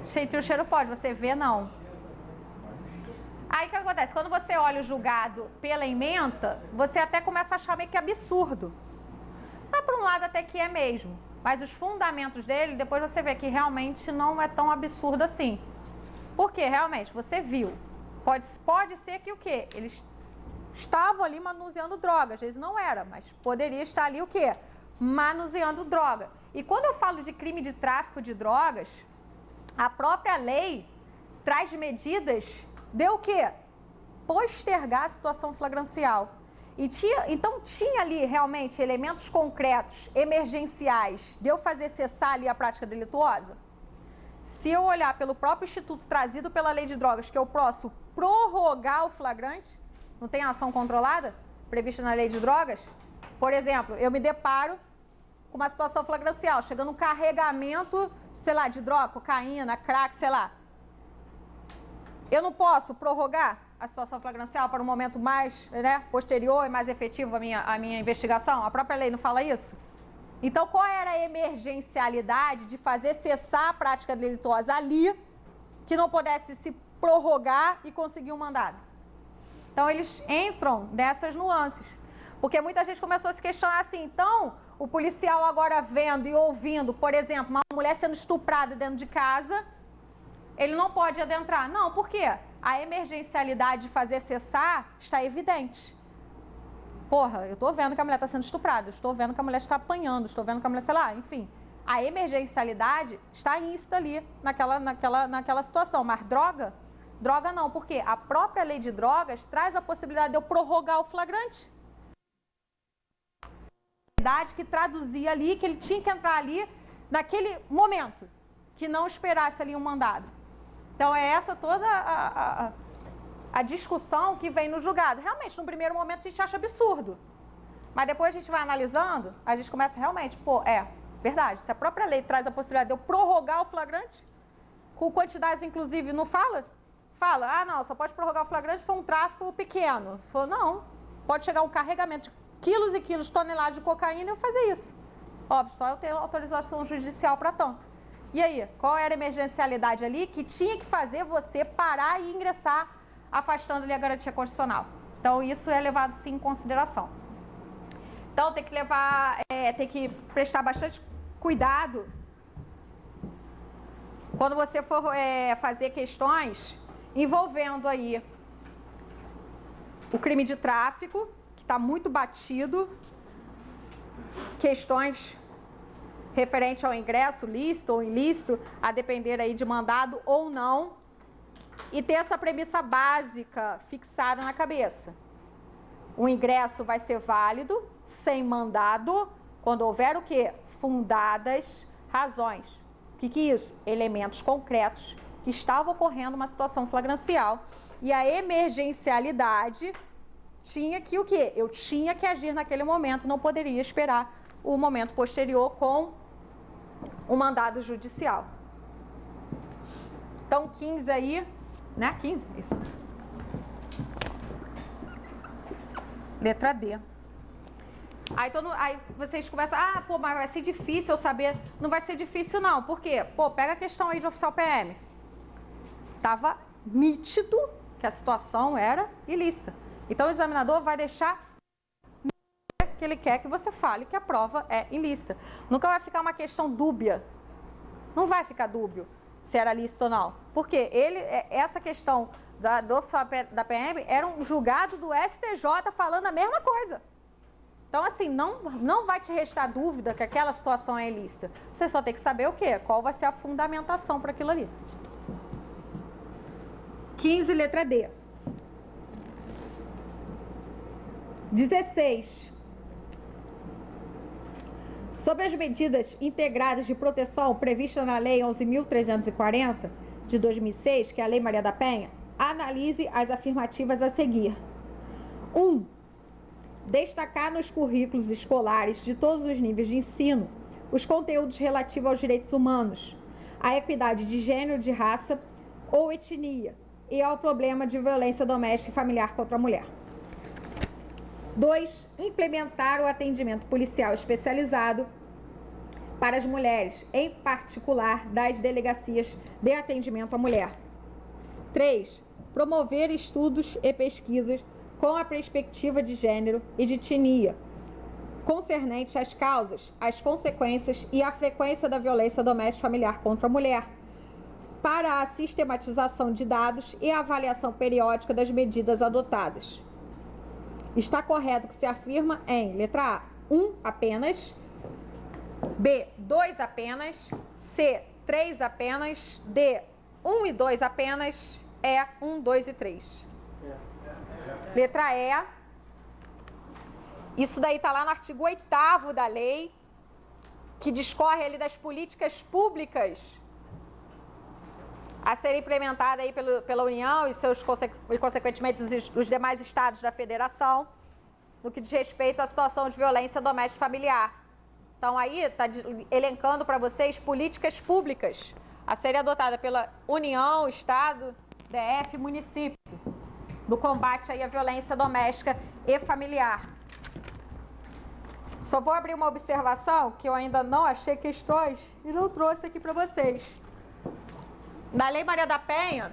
Sentir o cheiro pode, você vê não. Aí o que acontece? Quando você olha o julgado pela ementa, você até começa a achar meio que absurdo. Mas por um lado até que é mesmo. Mas os fundamentos dele, depois você vê que realmente não é tão absurdo assim. Porque realmente, você viu. Pode ser que o quê? Eles estavam ali manuseando droga. Às vezes não era, mas poderia estar ali o quê? Manuseando droga. E quando eu falo de crime de tráfico de drogas, a própria lei traz medidas de o quê? Postergar a situação flagrancial. Então tinha ali realmente elementos concretos, emergenciais, de eu fazer cessar ali a prática delituosa? Se eu olhar pelo próprio instituto trazido pela lei de drogas, que eu posso prorrogar o flagrante, não tem ação controlada prevista na lei de drogas? Por exemplo, eu me deparo com uma situação flagrancial, chegando um carregamento, sei lá, de droga, cocaína, crack, sei lá. Eu não posso prorrogar a situação flagrancial para um momento mais, posterior e mais efetivo à minha investigação? A própria lei não fala isso? Então, qual era a emergencialidade de fazer cessar a prática delituosa ali, que não pudesse se prorrogar e conseguir um mandado? Então, eles entram dessas nuances. Porque muita gente começou a se questionar assim, então, o policial agora vendo e ouvindo, por exemplo, uma mulher sendo estuprada dentro de casa, ele não pode adentrar. Não, por quê? A emergencialidade de fazer cessar está evidente. Porra, eu estou vendo que a mulher está sendo estuprada, estou vendo que a mulher está apanhando, estou vendo que a mulher, sei lá, enfim. A emergencialidade está íncita ali, naquela situação. Mas droga não. Por quê? A própria lei de drogas traz a possibilidade de eu prorrogar o flagrante. Que traduzia ali, que ele tinha que entrar ali naquele momento, que não esperasse ali um mandado. Então, é essa toda a discussão que vem no julgado. Realmente, no primeiro momento, a gente acha absurdo. Mas depois a gente vai analisando, a gente começa realmente, verdade, se a própria lei traz a possibilidade de eu prorrogar o flagrante, com quantidades, inclusive, não fala? Fala, não, só pode prorrogar o flagrante se for um tráfico pequeno. Se for, não, pode chegar um carregamento de quilos e quilos, toneladas de cocaína e eu fazer isso. Óbvio, só eu tenho autorização judicial para tanto. E aí, qual era a emergencialidade ali que tinha que fazer você parar e ingressar, afastando-lhe a garantia constitucional? Então, isso é levado sim em consideração. Então, tem que prestar bastante cuidado quando você for fazer questões envolvendo aí o crime de tráfico, que está muito batido, questões referente ao ingresso lícito ou ilícito, a depender aí de mandado ou não, e ter essa premissa básica fixada na cabeça. O ingresso vai ser válido, sem mandado, quando houver o quê? Fundadas razões. O que é isso? Elementos concretos que estava ocorrendo uma situação flagrancial e a emergencialidade tinha que o quê? Eu tinha que agir naquele momento, não poderia esperar o momento posterior com o mandado judicial. Então, 15 aí, né? 15, isso. Letra D. Aí vocês começam, mas vai ser difícil eu saber. Não vai ser difícil não, por quê? Pega a questão aí de oficial PM. Estava nítido que a situação era ilícita. Então, o examinador vai deixar que ele quer que você fale que a prova é ilícita. Nunca vai ficar uma questão dúbia. Não vai ficar dúbio se era lícito ou não. Porque essa questão da PM era um julgado do STJ falando a mesma coisa. Então, assim, não vai te restar dúvida que aquela situação é ilícita. Você só tem que saber o quê? Qual vai ser a fundamentação para aquilo ali. 15, letra D. 16. Sobre as medidas integradas de proteção previstas na Lei 11.340, de 2006, que é a Lei Maria da Penha, analise as afirmativas a seguir. 1. Destacar nos currículos escolares de todos os níveis de ensino os conteúdos relativos aos direitos humanos, à equidade de gênero, de raça ou etnia e ao problema de violência doméstica e familiar contra a mulher. 2. Implementar o atendimento policial especializado para as mulheres, em particular das delegacias de atendimento à mulher. 3. Promover estudos e pesquisas com a perspectiva de gênero e de etnia, concernente às causas, às consequências e à frequência da violência doméstica e familiar contra a mulher, para a sistematização de dados e a avaliação periódica das medidas adotadas. Está correto que se afirma em letra A, 1 apenas, B, 2 apenas, C, 3 apenas, D, 1 e 2 apenas, E, 1, 2 e 3. Letra E. Isso daí está lá no artigo 8º da lei, que discorre ali das políticas públicas a serem implementadas aí pela União e, consequentemente, os demais estados da federação, no que diz respeito à situação de violência doméstica e familiar. Então, aí está elencando para vocês políticas públicas a serem adotadas pela União, Estado, DF, município, no combate aí à violência doméstica e familiar. Só vou abrir uma observação que eu ainda não achei questões e não trouxe aqui para vocês. Na Lei Maria da Penha,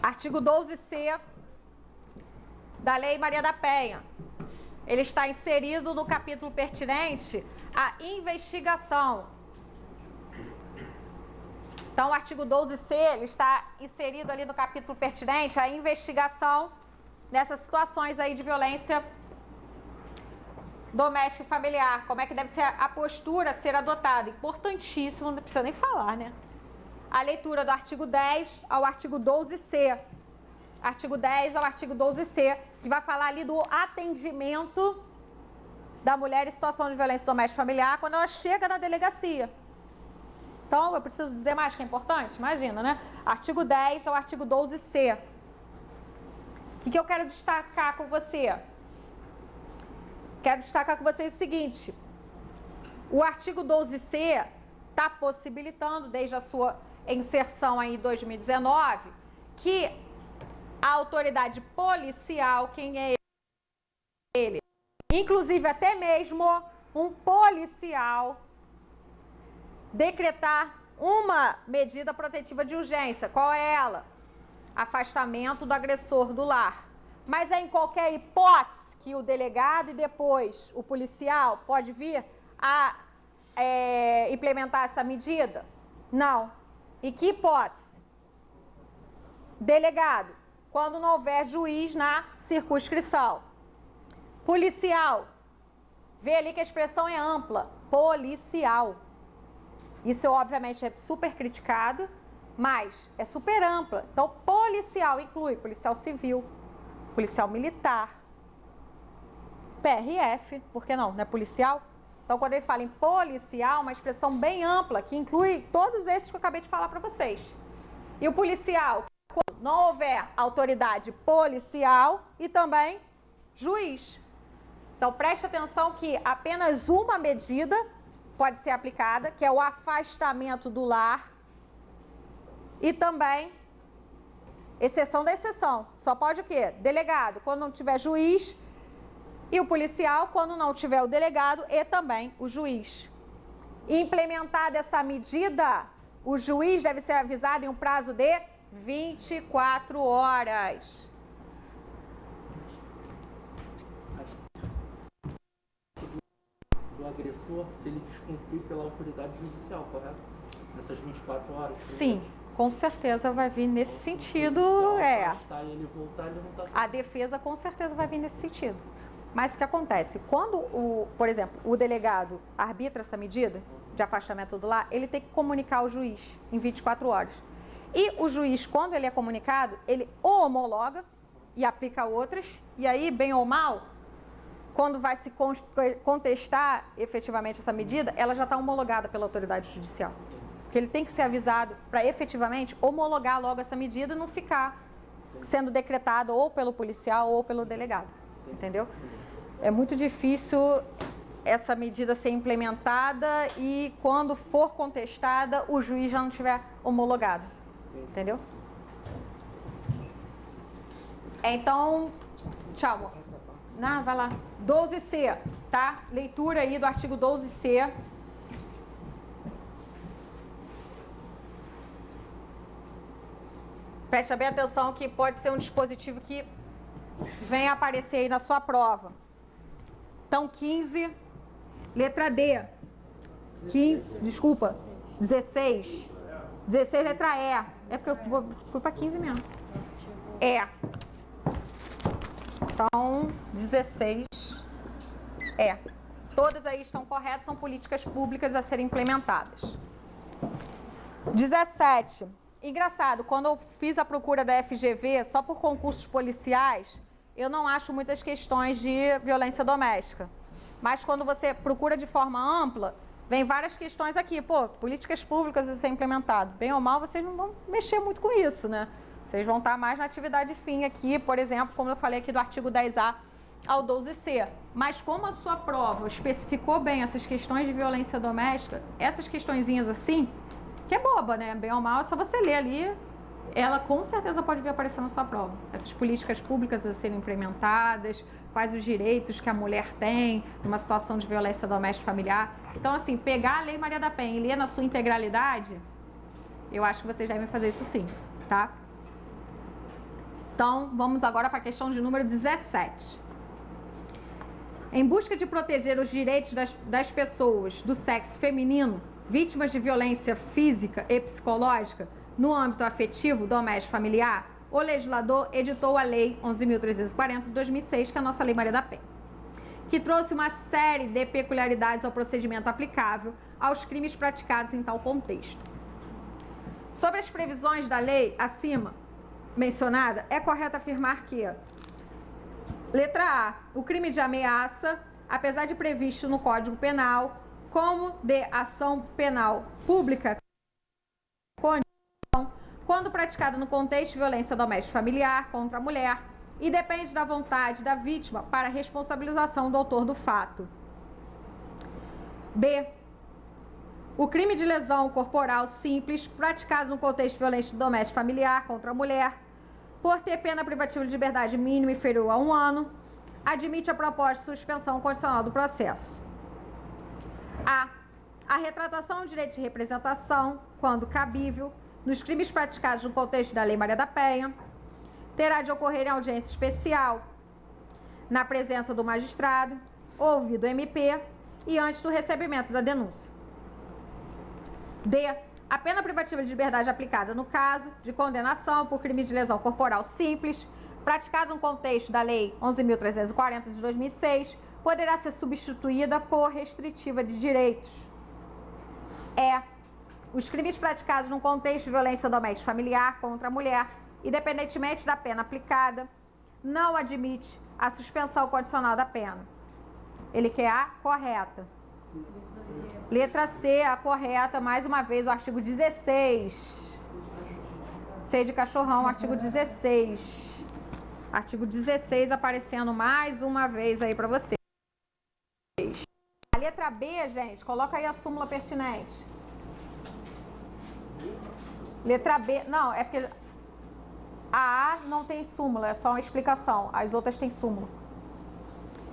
artigo 12C da Lei Maria da Penha. Ele está inserido no capítulo pertinente à investigação. Então, o artigo 12C ele está inserido ali no capítulo pertinente à investigação nessas situações aí de violência doméstica e familiar. Como é que deve ser a postura a ser adotada? Importantíssimo, não precisa nem falar, né? A leitura do artigo 10 ao artigo 12C. Artigo 10 ao artigo 12C, que vai falar ali do atendimento da mulher em situação de violência doméstica e familiar quando ela chega na delegacia. Então, eu preciso dizer mais que é importante? Imagina, né? Artigo 10 ao artigo 12C. O que eu quero destacar com você? Quero destacar com vocês o seguinte. O artigo 12C está possibilitando, desde a sua inserção aí em 2019, que a autoridade policial, quem é ele? Inclusive até mesmo um policial decretar uma medida protetiva de urgência. Qual é ela? Afastamento do agressor do lar. Mas é em qualquer hipótese que o delegado e depois o policial pode vir a implementar essa medida? Não. Em que hipótese? Delegado, quando não houver juiz na circunscrição. Policial, vê ali que a expressão é ampla, policial. Isso, obviamente, é super criticado, mas é super ampla. Então, policial inclui policial civil, policial militar, PRF, por que não? Não é policial? Então, quando ele fala em policial, uma expressão bem ampla, que inclui todos esses que eu acabei de falar para vocês. E o policial, quando não houver autoridade policial e também juiz. Então, preste atenção que apenas uma medida pode ser aplicada, que é o afastamento do lar e também exceção da exceção. Só pode o quê? Delegado, quando não tiver juiz, e o policial, quando não tiver o delegado e também o juiz. Implementada essa medida, o juiz deve ser avisado em um prazo de 24 horas.
Do agressor, se ele descumprir pela autoridade judicial, correto? Nessas 24 horas?
Sim, com certeza vai vir nesse sentido.
Ele voltar, ele não tá...
A defesa com certeza vai vir nesse sentido. Mas o que acontece? Quando, por exemplo, o delegado arbitra essa medida de afastamento do lar, ele tem que comunicar ao juiz em 24 horas. E o juiz, quando ele é comunicado, ele ou homologa e aplica outras, e aí, bem ou mal, quando vai se contestar efetivamente essa medida, ela já está homologada pela autoridade judicial. Porque ele tem que ser avisado para efetivamente homologar logo essa medida e não ficar sendo decretado ou pelo policial ou pelo delegado. Entendeu? É muito difícil essa medida ser implementada e quando for contestada, o juiz já não tiver homologado. Entendeu? Então, tchau, amor. Não, vai lá. 12C, tá? Leitura aí do artigo 12C. Preste bem atenção que pode ser um dispositivo que venha aparecer aí na sua prova. Então, 15, letra D. 15, desculpa, 16. 16, letra E. É porque eu fui para 15 mesmo. E. Então, 16 é. Todas aí estão corretas, são políticas públicas a serem implementadas. 17. Engraçado, quando eu fiz a procura da FGV só por concursos policiais, eu não acho muitas questões de violência doméstica. Mas quando você procura de forma ampla, vem várias questões aqui. Pô, políticas públicas a ser implementado. Bem ou mal, vocês não vão mexer muito com isso, né? Vocês vão estar mais na atividade fim aqui, por exemplo, como eu falei aqui do artigo 10A ao 12C. Mas como a sua prova especificou bem essas questões de violência doméstica, essas questõezinhas assim, que é boba, né? Bem ou mal, é só você ler ali, ela com certeza pode vir aparecer na sua prova. Essas políticas públicas a serem implementadas, quais os direitos que a mulher tem numa situação de violência doméstica familiar. Então, assim, pegar a Lei Maria da Penha e ler na sua integralidade, eu acho que vocês devem fazer isso sim, tá? Então, vamos agora para a questão de número 17. Em busca de proteger os direitos das pessoas do sexo feminino, vítimas de violência física e psicológica, no âmbito afetivo, doméstico familiar, o legislador editou a Lei 11.340 de 2006, que é a nossa Lei Maria da Penha, que trouxe uma série de peculiaridades ao procedimento aplicável aos crimes praticados em tal contexto. Sobre as previsões da lei acima mencionada, é correto afirmar que, letra A, o crime de ameaça, apesar de previsto no Código Penal, como de ação penal pública, quando praticada no contexto de violência doméstica familiar contra a mulher, e depende da vontade da vítima para a responsabilização do autor do fato. B, o crime de lesão corporal simples, praticado no contexto de violência doméstica familiar contra a mulher, por ter pena privativa de liberdade mínima inferior a 1 ano, admite a proposta de suspensão condicional do processo. A retratação do direito de representação, quando cabível, nos crimes praticados no contexto da Lei Maria da Penha, terá de ocorrer em audiência especial, na presença do magistrado, ouvido o MP e antes do recebimento da denúncia. D. A pena privativa de liberdade aplicada no caso de condenação por crime de lesão corporal simples, praticado no contexto da Lei 11.340 de 2006, poderá ser substituída por restritiva de direitos. Os crimes praticados no contexto de violência doméstica familiar contra a mulher, independentemente da pena aplicada, não admite a suspensão condicional da pena. Ele quer a correta. Letra C, a correta, mais uma vez, o artigo 16. C de cachorrão, artigo 16. Artigo 16 aparecendo mais uma vez aí para vocês. A letra B, gente, coloca aí a súmula pertinente. Letra B, não, é porque a A não tem súmula, é só uma explicação. As outras têm súmula.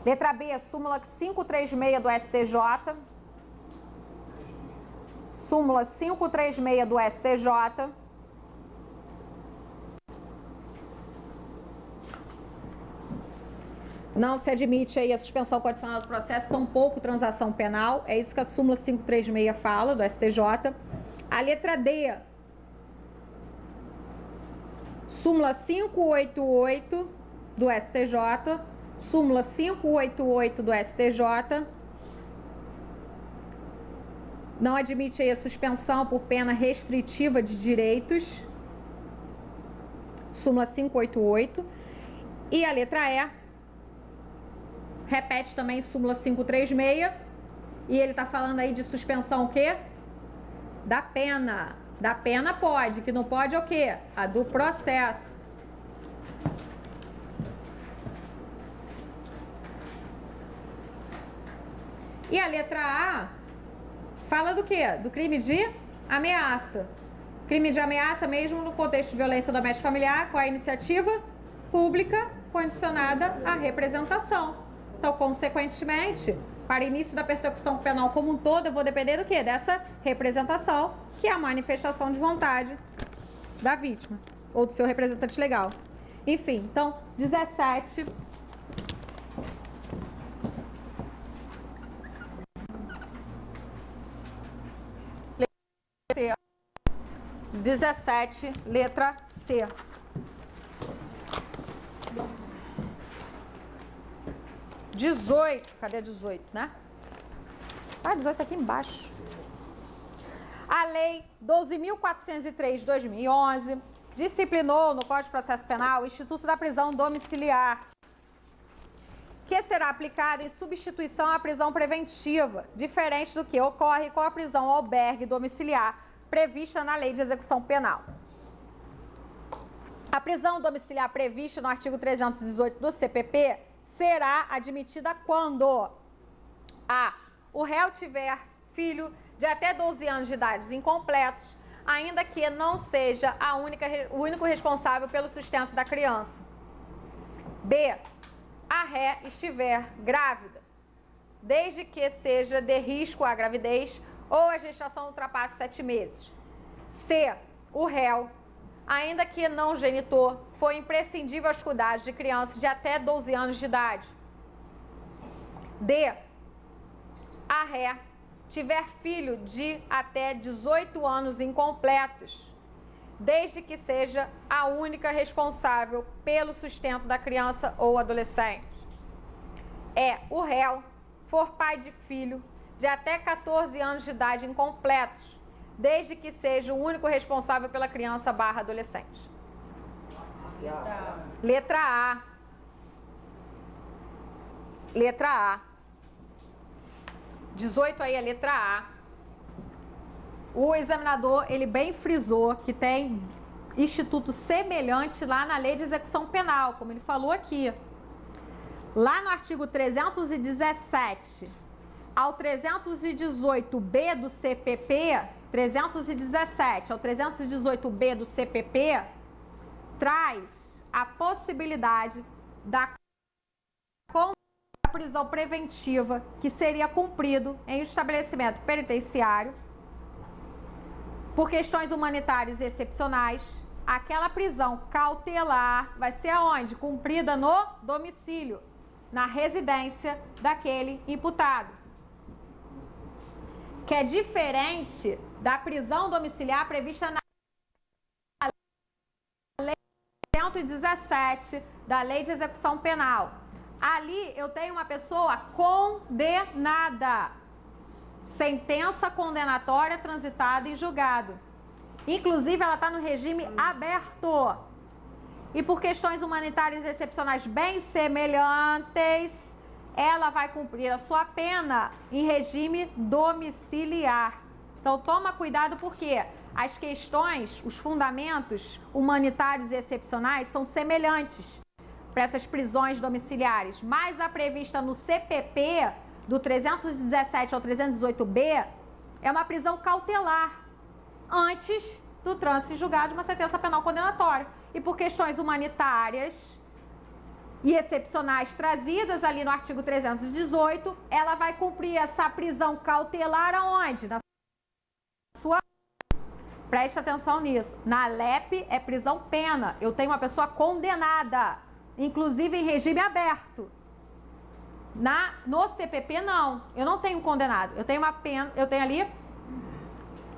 Letra B, súmula 536 do STJ. Súmula 536 do STJ. Não se admite aí a suspensão condicional do processo, tampouco transação penal. É isso que a súmula 536 fala, do STJ. A letra D, súmula 588 do STJ, súmula 588 do STJ, não admite aí a suspensão por pena restritiva de direitos, súmula 588, e a letra E, repete também súmula 536, e ele está falando aí de suspensão o quê? Da pena. Da pena pode, que não pode é o quê? A do processo. E a letra A fala do quê? Do crime de ameaça. Crime de ameaça mesmo no contexto de violência doméstica familiar com a iniciativa pública condicionada à representação. Então, consequentemente, para início da persecução penal como um todo, eu vou depender do quê? Dessa representação, que é a manifestação de vontade da vítima ou do seu representante legal. Enfim, então, 17. C. 17, letra C. Cadê 18, né? Ah, 18 aqui embaixo. A Lei 12.403 de 2011 disciplinou no Código de Processo Penal o Instituto da Prisão Domiciliar, que será aplicado em substituição à prisão preventiva, diferente do que ocorre com a prisão albergue domiciliar prevista na Lei de Execução Penal. A prisão domiciliar prevista no artigo 318 do CPP será admitida quando a. O réu tiver filho de até 12 anos de idade incompletos, ainda que não seja o único responsável pelo sustento da criança. B. A ré estiver grávida, desde que seja de risco a gravidez ou a gestação ultrapasse 7 meses. C. O réu, ainda que não genitor, foi imprescindível aos cuidados de criança de até 12 anos de idade. D. A ré tiver filho de até 18 anos incompletos, desde que seja a única responsável pelo sustento da criança ou adolescente. E. O réu for pai de filho de até 14 anos de idade incompletos, desde que seja o único responsável pela criança / adolescente. Letra A. Letra A. 18 aí é letra A. O examinador, ele bem frisou que tem instituto semelhante lá na Lei de Execução Penal, como ele falou aqui. Lá no artigo 317 ao 318B do CPP, 317 ao 318B do CPP, traz a possibilidade da prisão preventiva que seria cumprido em estabelecimento penitenciário por questões humanitárias excepcionais. Aquela prisão cautelar vai ser aonde? Cumprida no domicílio, na residência daquele imputado, que é diferente da prisão domiciliar prevista na Lei 117 da Lei de Execução Penal. Ali eu tenho uma pessoa condenada, sentença condenatória transitada em julgado. Inclusive, ela está no regime aberto. E por questões humanitárias excepcionais bem semelhantes, ela vai cumprir a sua pena em regime domiciliar. Então, toma cuidado porque as questões, os fundamentos humanitários e excepcionais são semelhantes para essas prisões domiciliares, mas a prevista no CPP, do 317 ao 318B, é uma prisão cautelar, antes do trânsito em julgado de uma sentença penal condenatória. E por questões humanitárias e excepcionais trazidas ali no artigo 318, ela vai cumprir essa prisão cautelar aonde? Na sua... Preste atenção nisso. Na LEP é prisão pena. Eu tenho uma pessoa condenada, inclusive em regime aberto. No CPP não, eu não tenho condenado, eu tenho uma pena, eu tenho ali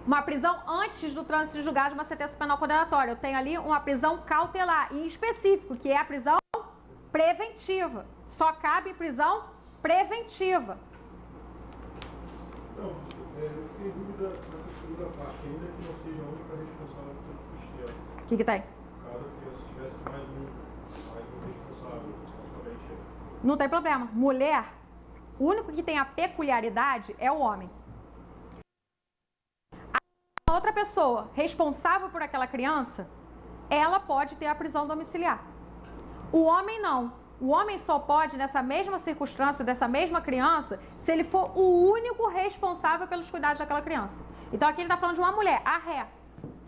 uma prisão antes do trânsito julgado de uma sentença penal condenatória. Eu tenho ali uma prisão cautelar, em específico, que é a prisão preventiva. Só cabe prisão preventiva.
Não, eu tenho dúvida nessa segunda parte, ainda que não seja a única responsável pelo sustento.
O que tem?
Caso a criança tivesse mais um responsável, somente.
Não tem problema. Mulher, o único que tem a peculiaridade é o homem. A outra pessoa responsável por aquela criança, ela pode ter a prisão domiciliar. O homem não. O homem só pode, nessa mesma circunstância, dessa mesma criança, se ele for o único responsável pelos cuidados daquela criança. Então aqui ele está falando de uma mulher, a ré.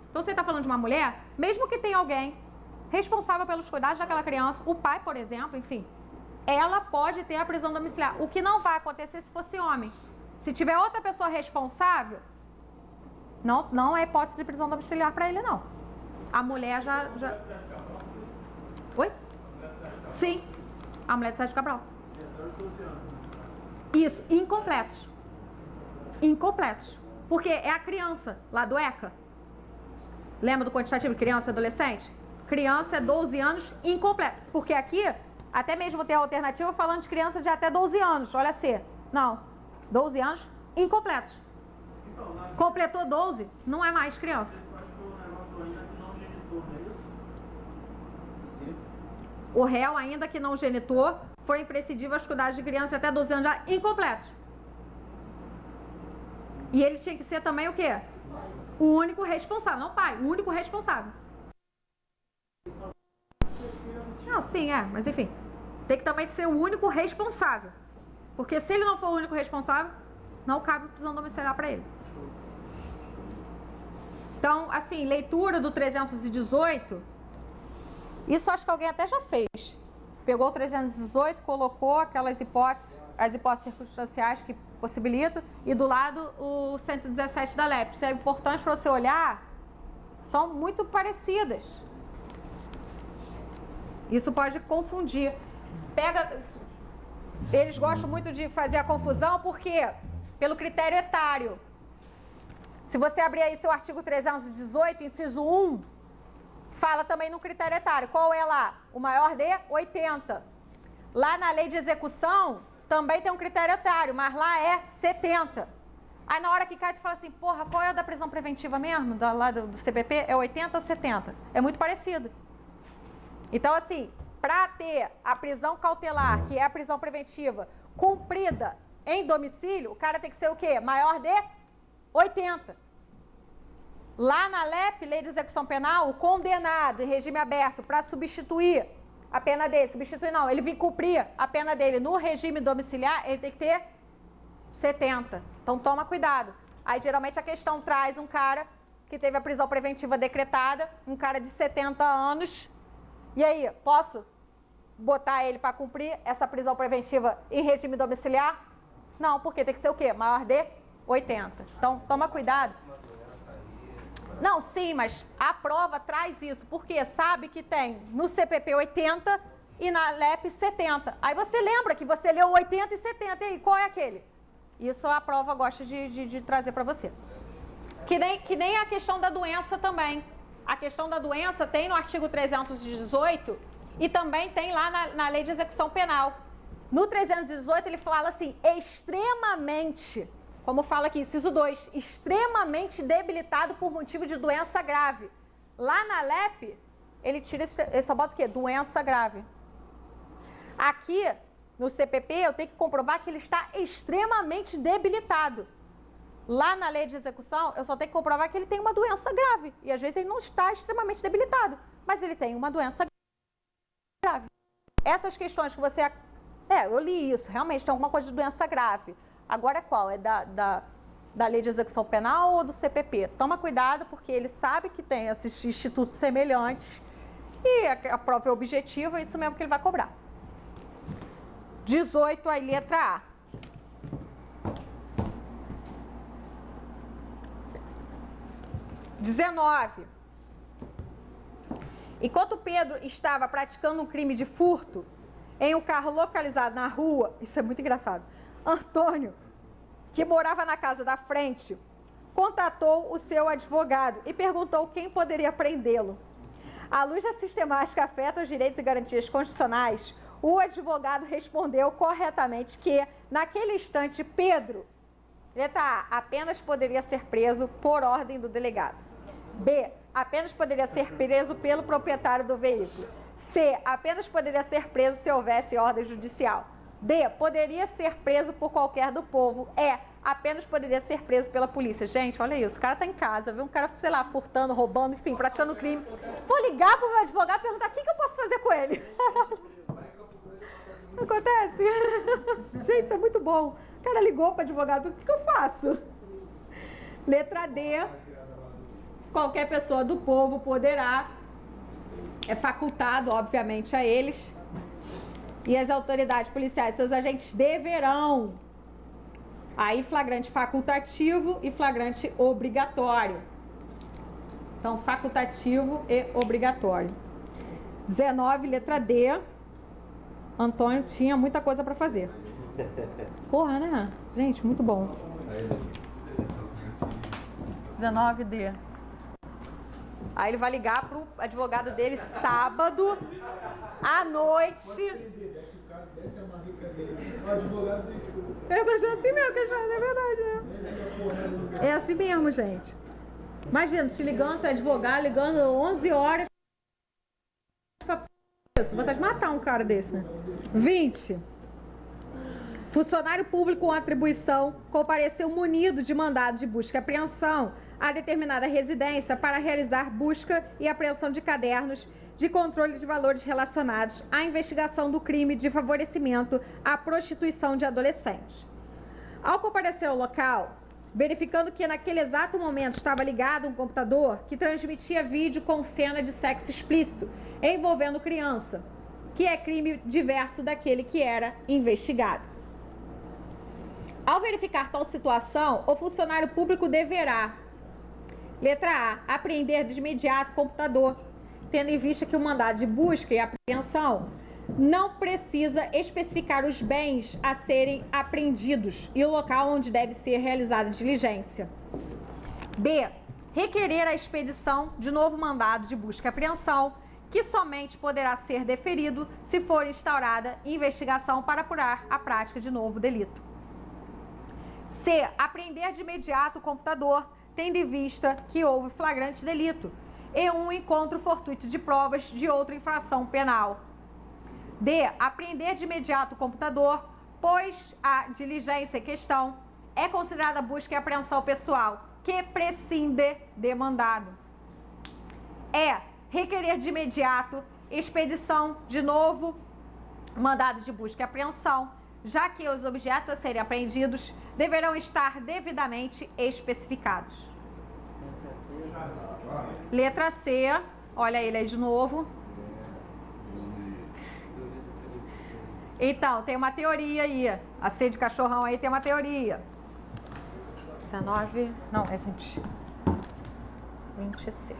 Então você está falando de uma mulher, mesmo que tenha alguém responsável pelos cuidados daquela criança, o pai, por exemplo, enfim, ela pode ter a prisão domiciliar. O que não vai acontecer se fosse homem. Se tiver outra pessoa responsável, não é hipótese de prisão domiciliar para ele, não. A mulher já... Oi? Sim. A mulher de Sérgio Cabral. Isso, incompletos. Incompletos. Porque é a criança lá do ECA. Lembra do quantitativo de criança e adolescente? Criança é 12 anos incompleto. Porque aqui, até mesmo tem a alternativa falando de criança de até 12 anos. Olha C. Não. 12 anos incompletos. Completou 12, não é mais criança. O réu, ainda que não genitor, for imprescindível aos cuidados de crianças de até 12 anos já incompletos. E ele tinha que ser também o quê? O único responsável, não o pai, o único responsável. Não, sim, mas enfim. Tem que também ser o único responsável. Porque se ele não for o único responsável, não cabe prisão domiciliar para ele. Então, assim, leitura do 318... Isso acho que alguém até já fez. Pegou o 318, colocou aquelas hipóteses, as hipóteses circunstanciais que possibilitam, e do lado o 117 da LEP. Isso é importante para você olhar, são muito parecidas. Isso pode confundir. Eles gostam muito de fazer a confusão, por quê? Pelo critério etário. Se você abrir aí seu artigo 318, inciso 1, fala também no critério etário. Qual é lá? O maior de 80. Lá na lei de execução, também tem um critério etário, mas lá é 70. Aí na hora que cai, tu fala assim, porra, qual é a da prisão preventiva mesmo? Lá do CPP? É 80 ou 70? É muito parecido. Então, assim, para ter a prisão cautelar, que é a prisão preventiva, cumprida em domicílio, o cara tem que ser o quê? Maior de 80. Lá na LEP, Lei de Execução Penal, o condenado em regime aberto para substituir a pena dele, ele vir cumprir a pena dele no regime domiciliar, ele tem que ter 70. Então toma cuidado. Aí geralmente a questão traz um cara que teve a prisão preventiva decretada, um cara de 70 anos, e aí, posso botar ele para cumprir essa prisão preventiva em regime domiciliar? Não, porque tem que ser o quê? Maior de 80. Então toma cuidado. Não, sim, mas a prova traz isso, porque sabe que tem no CPP 80 e na LEP 70. Aí você lembra que você leu 80 e 70, e aí, qual é aquele? Isso a prova gosta de trazer para você. Que nem a questão da doença também. A questão da doença tem no artigo 318 e também tem lá na Lei de Execução Penal. No 318 ele fala assim, extremamente... Como fala aqui, inciso 2, extremamente debilitado por motivo de doença grave. Lá na LEP, ele só bota o quê? Doença grave. Aqui, no CPP, eu tenho que comprovar que ele está extremamente debilitado. Lá na lei de execução, eu só tenho que comprovar que ele tem uma doença grave. E às vezes ele não está extremamente debilitado, mas ele tem uma doença grave. Essas questões que você... eu li isso, realmente tem alguma coisa de doença grave. Agora é qual? É da lei de execução penal ou do CPP? Toma cuidado, porque ele sabe que tem esses institutos semelhantes e a prova é objetiva, é isso mesmo que ele vai cobrar. 18, aí, letra A. (19) Enquanto Pedro estava praticando um crime de furto em um carro localizado na rua, isso é muito engraçado, Antônio, que morava na casa da frente, contatou o seu advogado e perguntou quem poderia prendê-lo. À luz da sistemática afeta os direitos e garantias constitucionais, o advogado respondeu corretamente que, naquele instante, Pedro, letra A, apenas poderia ser preso por ordem do delegado. B, apenas poderia ser preso pelo proprietário do veículo. C, apenas poderia ser preso se houvesse ordem judicial. D, poderia ser preso por qualquer do povo. E, apenas poderia ser preso pela polícia. Gente, olha isso, o cara tá em casa, viu um cara, sei lá, furtando, roubando, enfim, praticando crime. Vou ligar pro meu advogado e perguntar o que eu posso fazer com ele. Acontece? Gente, isso é muito bom. O cara ligou para o advogado, o que eu faço? Letra D, qualquer pessoa do povo poderá, é facultado, obviamente, a eles, e as autoridades policiais, seus agentes deverão, aí flagrante facultativo e flagrante obrigatório. Então, facultativo e obrigatório. 19, letra D, Antônio tinha muita coisa para fazer. Porra, né? Gente, muito bom. 19D. Aí ele vai ligar pro advogado dele sábado à noite. É, mas é assim mesmo que eles fazem, é verdade, né? É assim mesmo, gente. Imagina, te ligando, teu advogado ligando 11 horas. Vontade de matar um cara desse, né? 20. Funcionário público com atribuição compareceu munido de mandado de busca e apreensão a determinada residência para realizar busca e apreensão de cadernos de controle de valores relacionados à investigação do crime de favorecimento à prostituição de adolescentes. Ao comparecer ao local, verificando que naquele exato momento estava ligado um computador que transmitia vídeo com cena de sexo explícito envolvendo criança, que é crime diverso daquele que era investigado. Ao verificar tal situação, o funcionário público deverá, letra A, apreender de imediato o computador, tendo em vista que o mandado de busca e apreensão não precisa especificar os bens a serem apreendidos e o local onde deve ser realizada a diligência. B, requerer a expedição de novo mandado de busca e apreensão, que somente poderá ser deferido se for instaurada investigação para apurar a prática de novo delito. C, apreender de imediato o computador, tendo em vista que houve flagrante delito e um encontro fortuito de provas de outra infração penal. D, apreender de imediato o computador, pois a diligência em questão é considerada busca e apreensão pessoal, que prescinde de mandado. E, requerer de imediato expedição de novo mandado de busca e apreensão, já que os objetos a serem apreendidos deverão estar devidamente especificados. Letra C, olha ele aí de novo. Então, tem uma teoria aí. A C de cachorrão aí tem uma teoria. 19, não, é 20. 20C.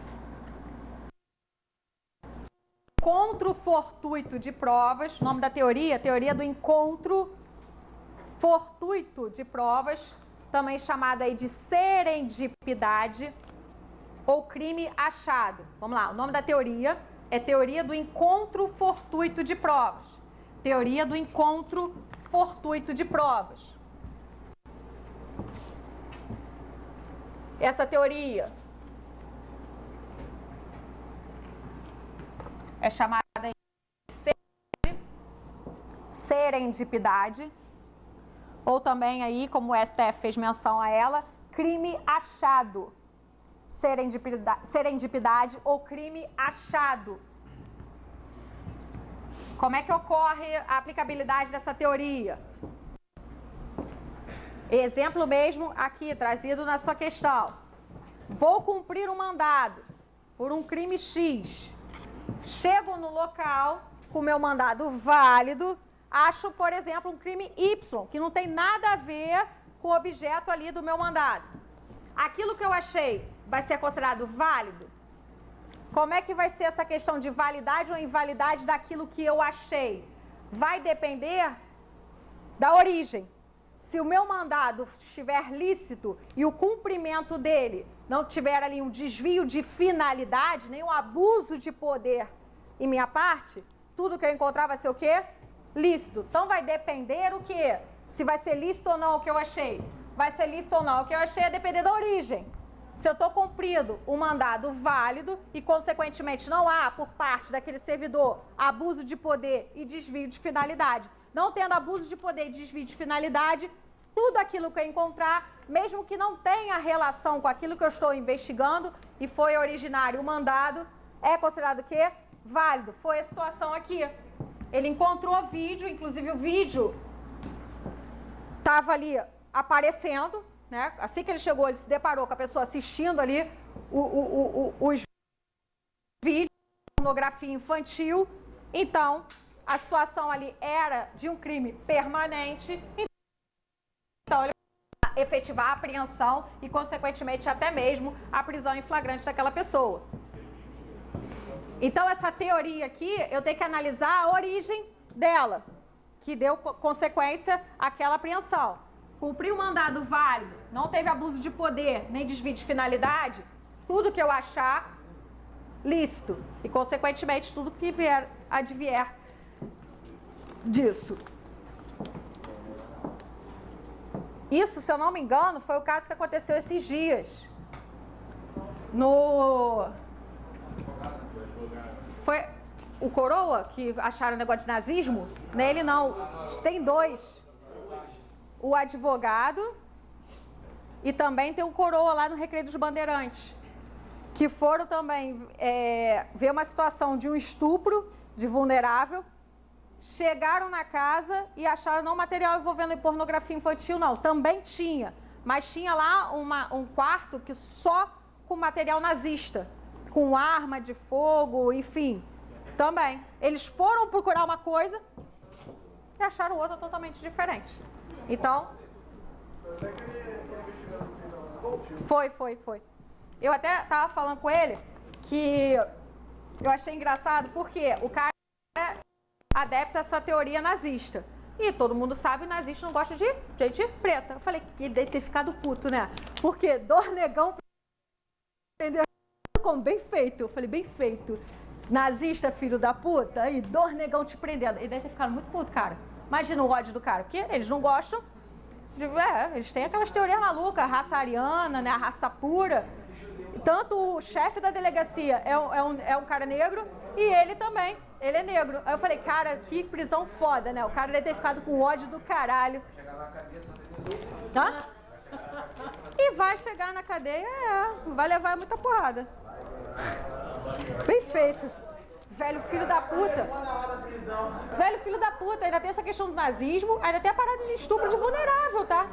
Encontro fortuito de provas, nome da teoria, teoria do encontro fortuito de provas, também chamada aí de serendipidade ou crime achado. Vamos lá, o nome da teoria é teoria do encontro fortuito de provas. Teoria do encontro fortuito de provas. Essa teoria é chamada de serendipidade, ou também aí, como o STF fez menção a ela, crime achado. Serendipidade ou crime achado. Como é que ocorre a aplicabilidade dessa teoria? Exemplo mesmo aqui, trazido na sua questão. Vou cumprir um mandado por um crime X. Chego no local com o meu mandado válido, acho, por exemplo, um crime Y, que não tem nada a ver com o objeto ali do meu mandado. Aquilo que eu achei vai ser considerado válido? Como é que vai ser essa questão de validade ou invalidade daquilo que eu achei? Vai depender da origem. se o meu mandado estiver lícito e o cumprimento dele não tiver ali um desvio de finalidade, nem um abuso de poder em minha parte, tudo que eu encontrar vai ser o quê? Lícito. Então vai depender o quê? Se vai ser lícito ou não o que eu achei. Vai ser lícito ou não o que eu achei é depender da origem. Se eu estou cumprindo um mandado válido e, consequentemente, não há, por parte daquele servidor, abuso de poder e desvio de finalidade. Não tendo abuso de poder e desvio de finalidade, tudo aquilo que eu encontrar, mesmo que não tenha relação com aquilo que eu estou investigando e foi originário o mandado, é considerado o quê? Válido. Foi a situação aqui. Ele encontrou vídeo, inclusive o vídeo estava ali aparecendo, né? Assim que ele chegou, ele se deparou com a pessoa assistindo ali os vídeos de pornografia infantil. Então, a situação ali era de um crime permanente. Então, ele vai efetivar a apreensão e, consequentemente, até mesmo a prisão em flagrante daquela pessoa. Então, essa teoria aqui, eu tenho que analisar a origem dela, que deu consequência àquela apreensão. Cumpriu o mandado válido, não teve abuso de poder, nem desvio de finalidade, tudo que eu achar, lícito. E, consequentemente, tudo que advier disso. Isso, se eu não me engano, foi o caso que aconteceu esses dias. Foi o Coroa, que acharam o negócio de nazismo? Nele não. Tem dois. O advogado e também tem o Coroa lá no Recreio dos Bandeirantes, que foram também ver uma situação de um estupro de vulnerável, chegaram na casa e acharam não material envolvendo pornografia infantil, não. Também tinha, mas tinha lá um quarto que só com material nazista, com arma de fogo, enfim, também. Eles foram procurar uma coisa e acharam outra totalmente diferente. Então, foi. Eu até estava falando com ele que eu achei engraçado porque o cara é adepto a essa teoria nazista. E todo mundo sabe, nazista não gosta de gente preta. Eu falei que deve ter ficado puto, né? Porque Dornegão entendeu? Como bem feito. Eu falei, bem feito. Nazista, filho da puta, aí Dornegão te prendendo. Ele deve ter ficado muito puto, cara. Imagina o ódio do cara, porque eles não gostam de... eles têm aquelas teorias malucas, a raça ariana, né, a raça pura. Tanto o chefe da delegacia é um cara negro e ele também, ele é negro. Aí eu falei, cara, que prisão foda, né? O cara deve ter ficado com ódio do caralho. Hã? E vai chegar na cadeia, vai levar muita porrada. Bem feito. Velho filho da puta. Velho filho da puta. Ainda tem essa questão do nazismo, ainda tem a parada de estupro de vulnerável, tá?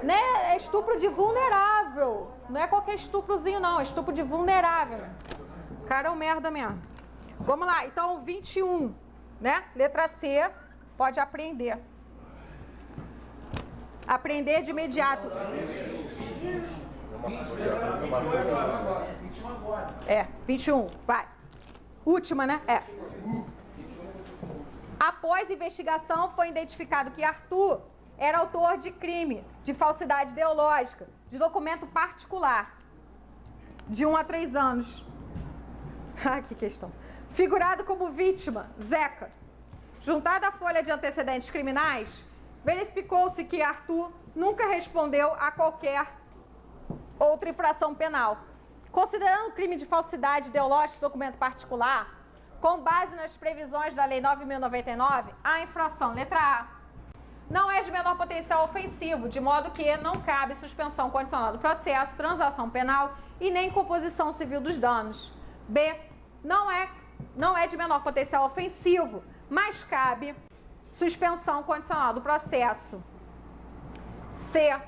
Né? É estupro de vulnerável. Não é qualquer estuprozinho, não. É estupro de vulnerável. O cara é um merda mesmo. Vamos lá. Então, 21, né? Letra C. Pode aprender. Aprender de imediato. 21. Vai. Última, né? Após investigação, foi identificado que Arthur era autor de crime de falsidade ideológica, de documento particular, de 1 a 3 anos. Que questão. Figurado como vítima, Zeca. Juntada à folha de antecedentes criminais, verificou-se que Arthur nunca respondeu a qualquer outra infração penal. Considerando o crime de falsidade ideológica de documento particular, com base nas previsões da Lei 9.099, a infração, letra A, não é de menor potencial ofensivo, de modo que não cabe suspensão condicional do processo, transação penal e nem composição civil dos danos. B, não é de menor potencial ofensivo, mas cabe suspensão condicional do processo. C,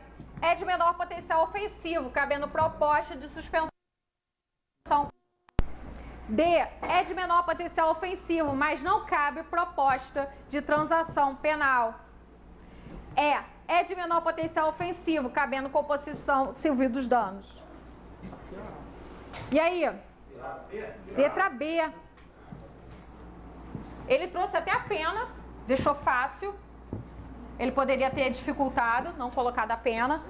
é de menor potencial ofensivo, cabendo proposta de suspensão. D, é de menor potencial ofensivo, mas não cabe proposta de transação penal. E, é de menor potencial ofensivo, cabendo composição civil dos danos. E aí? Letra B. Ele trouxe até a pena, deixou fácil. ele poderia ter dificultado, não colocado a pena,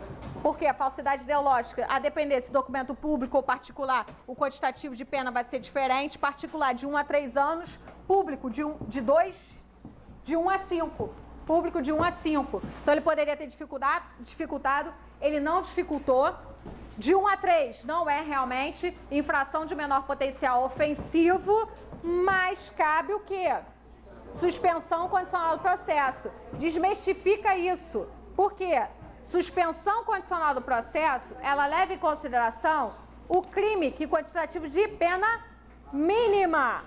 porque a falsidade ideológica, a depender se documento público ou particular, o quantitativo de pena vai ser diferente, particular de 1 a 3 anos, público de 1 a 5, público de 1 a 5. Então ele poderia ter dificultado, ele não dificultou. De 1 a 3 não é realmente infração de menor potencial ofensivo, mas cabe o quê? Suspensão condicional do processo. Desmistifica isso. Por quê? Suspensão condicional do processo, ela leva em consideração o crime que quantitativo de pena mínima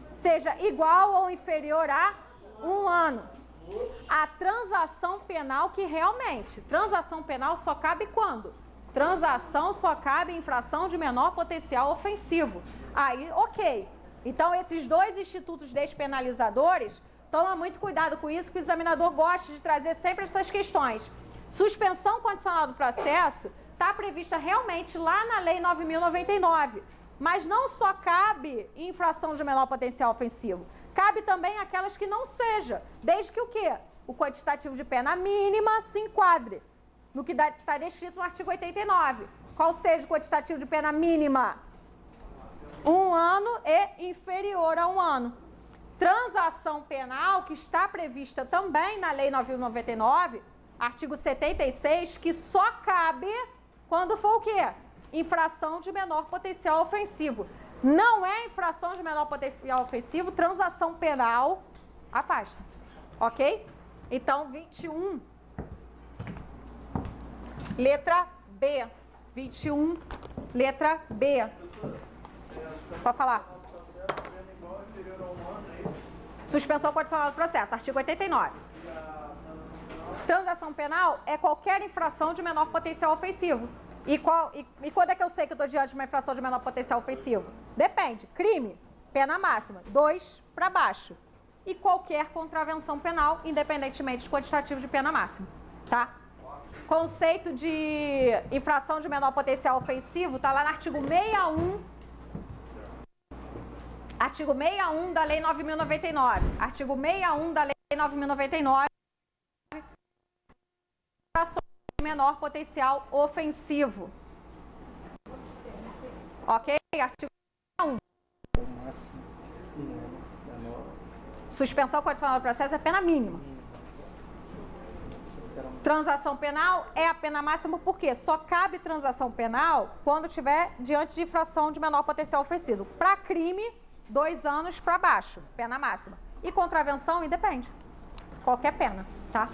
seja igual ou inferior a 1 ano. A transação penal que realmente, transação penal só cabe quando? Transação só cabe em infração de menor potencial ofensivo. Aí, ok. Então, esses dois institutos despenalizadores, toma muito cuidado com isso, que o examinador gosta de trazer sempre essas questões. Suspensão condicional do processo está prevista realmente lá na Lei 9.099, mas não só cabe em infração de menor potencial ofensivo, cabe também aquelas que não seja, desde que o quê? O quantitativo de pena mínima se enquadre no que está descrito no artigo 89. Qual seja o quantitativo de pena mínima? 1 ano e inferior a 1 ano. Transação penal que está prevista também na Lei 9.099, artigo 76, que só cabe quando for o quê? Infração de menor potencial ofensivo. Não é infração de menor potencial ofensivo, transação penal, afasta. Ok? Então, 21, letra B. 21, letra B. Pode falar. Suspensão condicional do processo, artigo 89. Transação penal é qualquer infração de menor potencial ofensivo. E quando é que eu sei que eu estou diante de uma infração de menor potencial ofensivo? Depende. Crime, pena máxima, 2 para baixo. E qualquer contravenção penal, independentemente do quantitativo de pena máxima. Tá? Conceito de infração de menor potencial ofensivo está lá no artigo 61. Artigo 61 da Lei 9.099. Artigo 61 da Lei 9.099. Menor potencial ofensivo. Ok? Artigo 1. Suspensão condicional do processo é pena mínima. Transação penal é a pena máxima porque só cabe transação penal quando tiver diante de infração de menor potencial ofensivo. Para crime, 2 anos para baixo, pena máxima. E contravenção, independe. Qualquer pena, tá?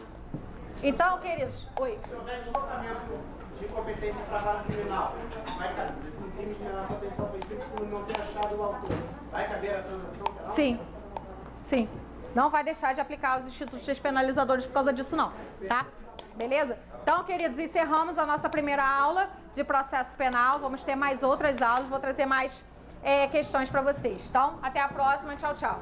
Então, queridos... Oi.
Se houver deslocamento de competência para vara criminal, vai caber um crime de menor potencial ofensivo por não ter achado o autor. Vai caber a transação penal?
Sim. Sim. Não vai deixar de aplicar os institutos despenalizadores por causa disso, não. Tá? Beleza? Então, queridos, encerramos a nossa primeira aula de processo penal. Vamos ter mais outras aulas. Vou trazer mais questões para vocês. Então, até a próxima. Tchau, tchau.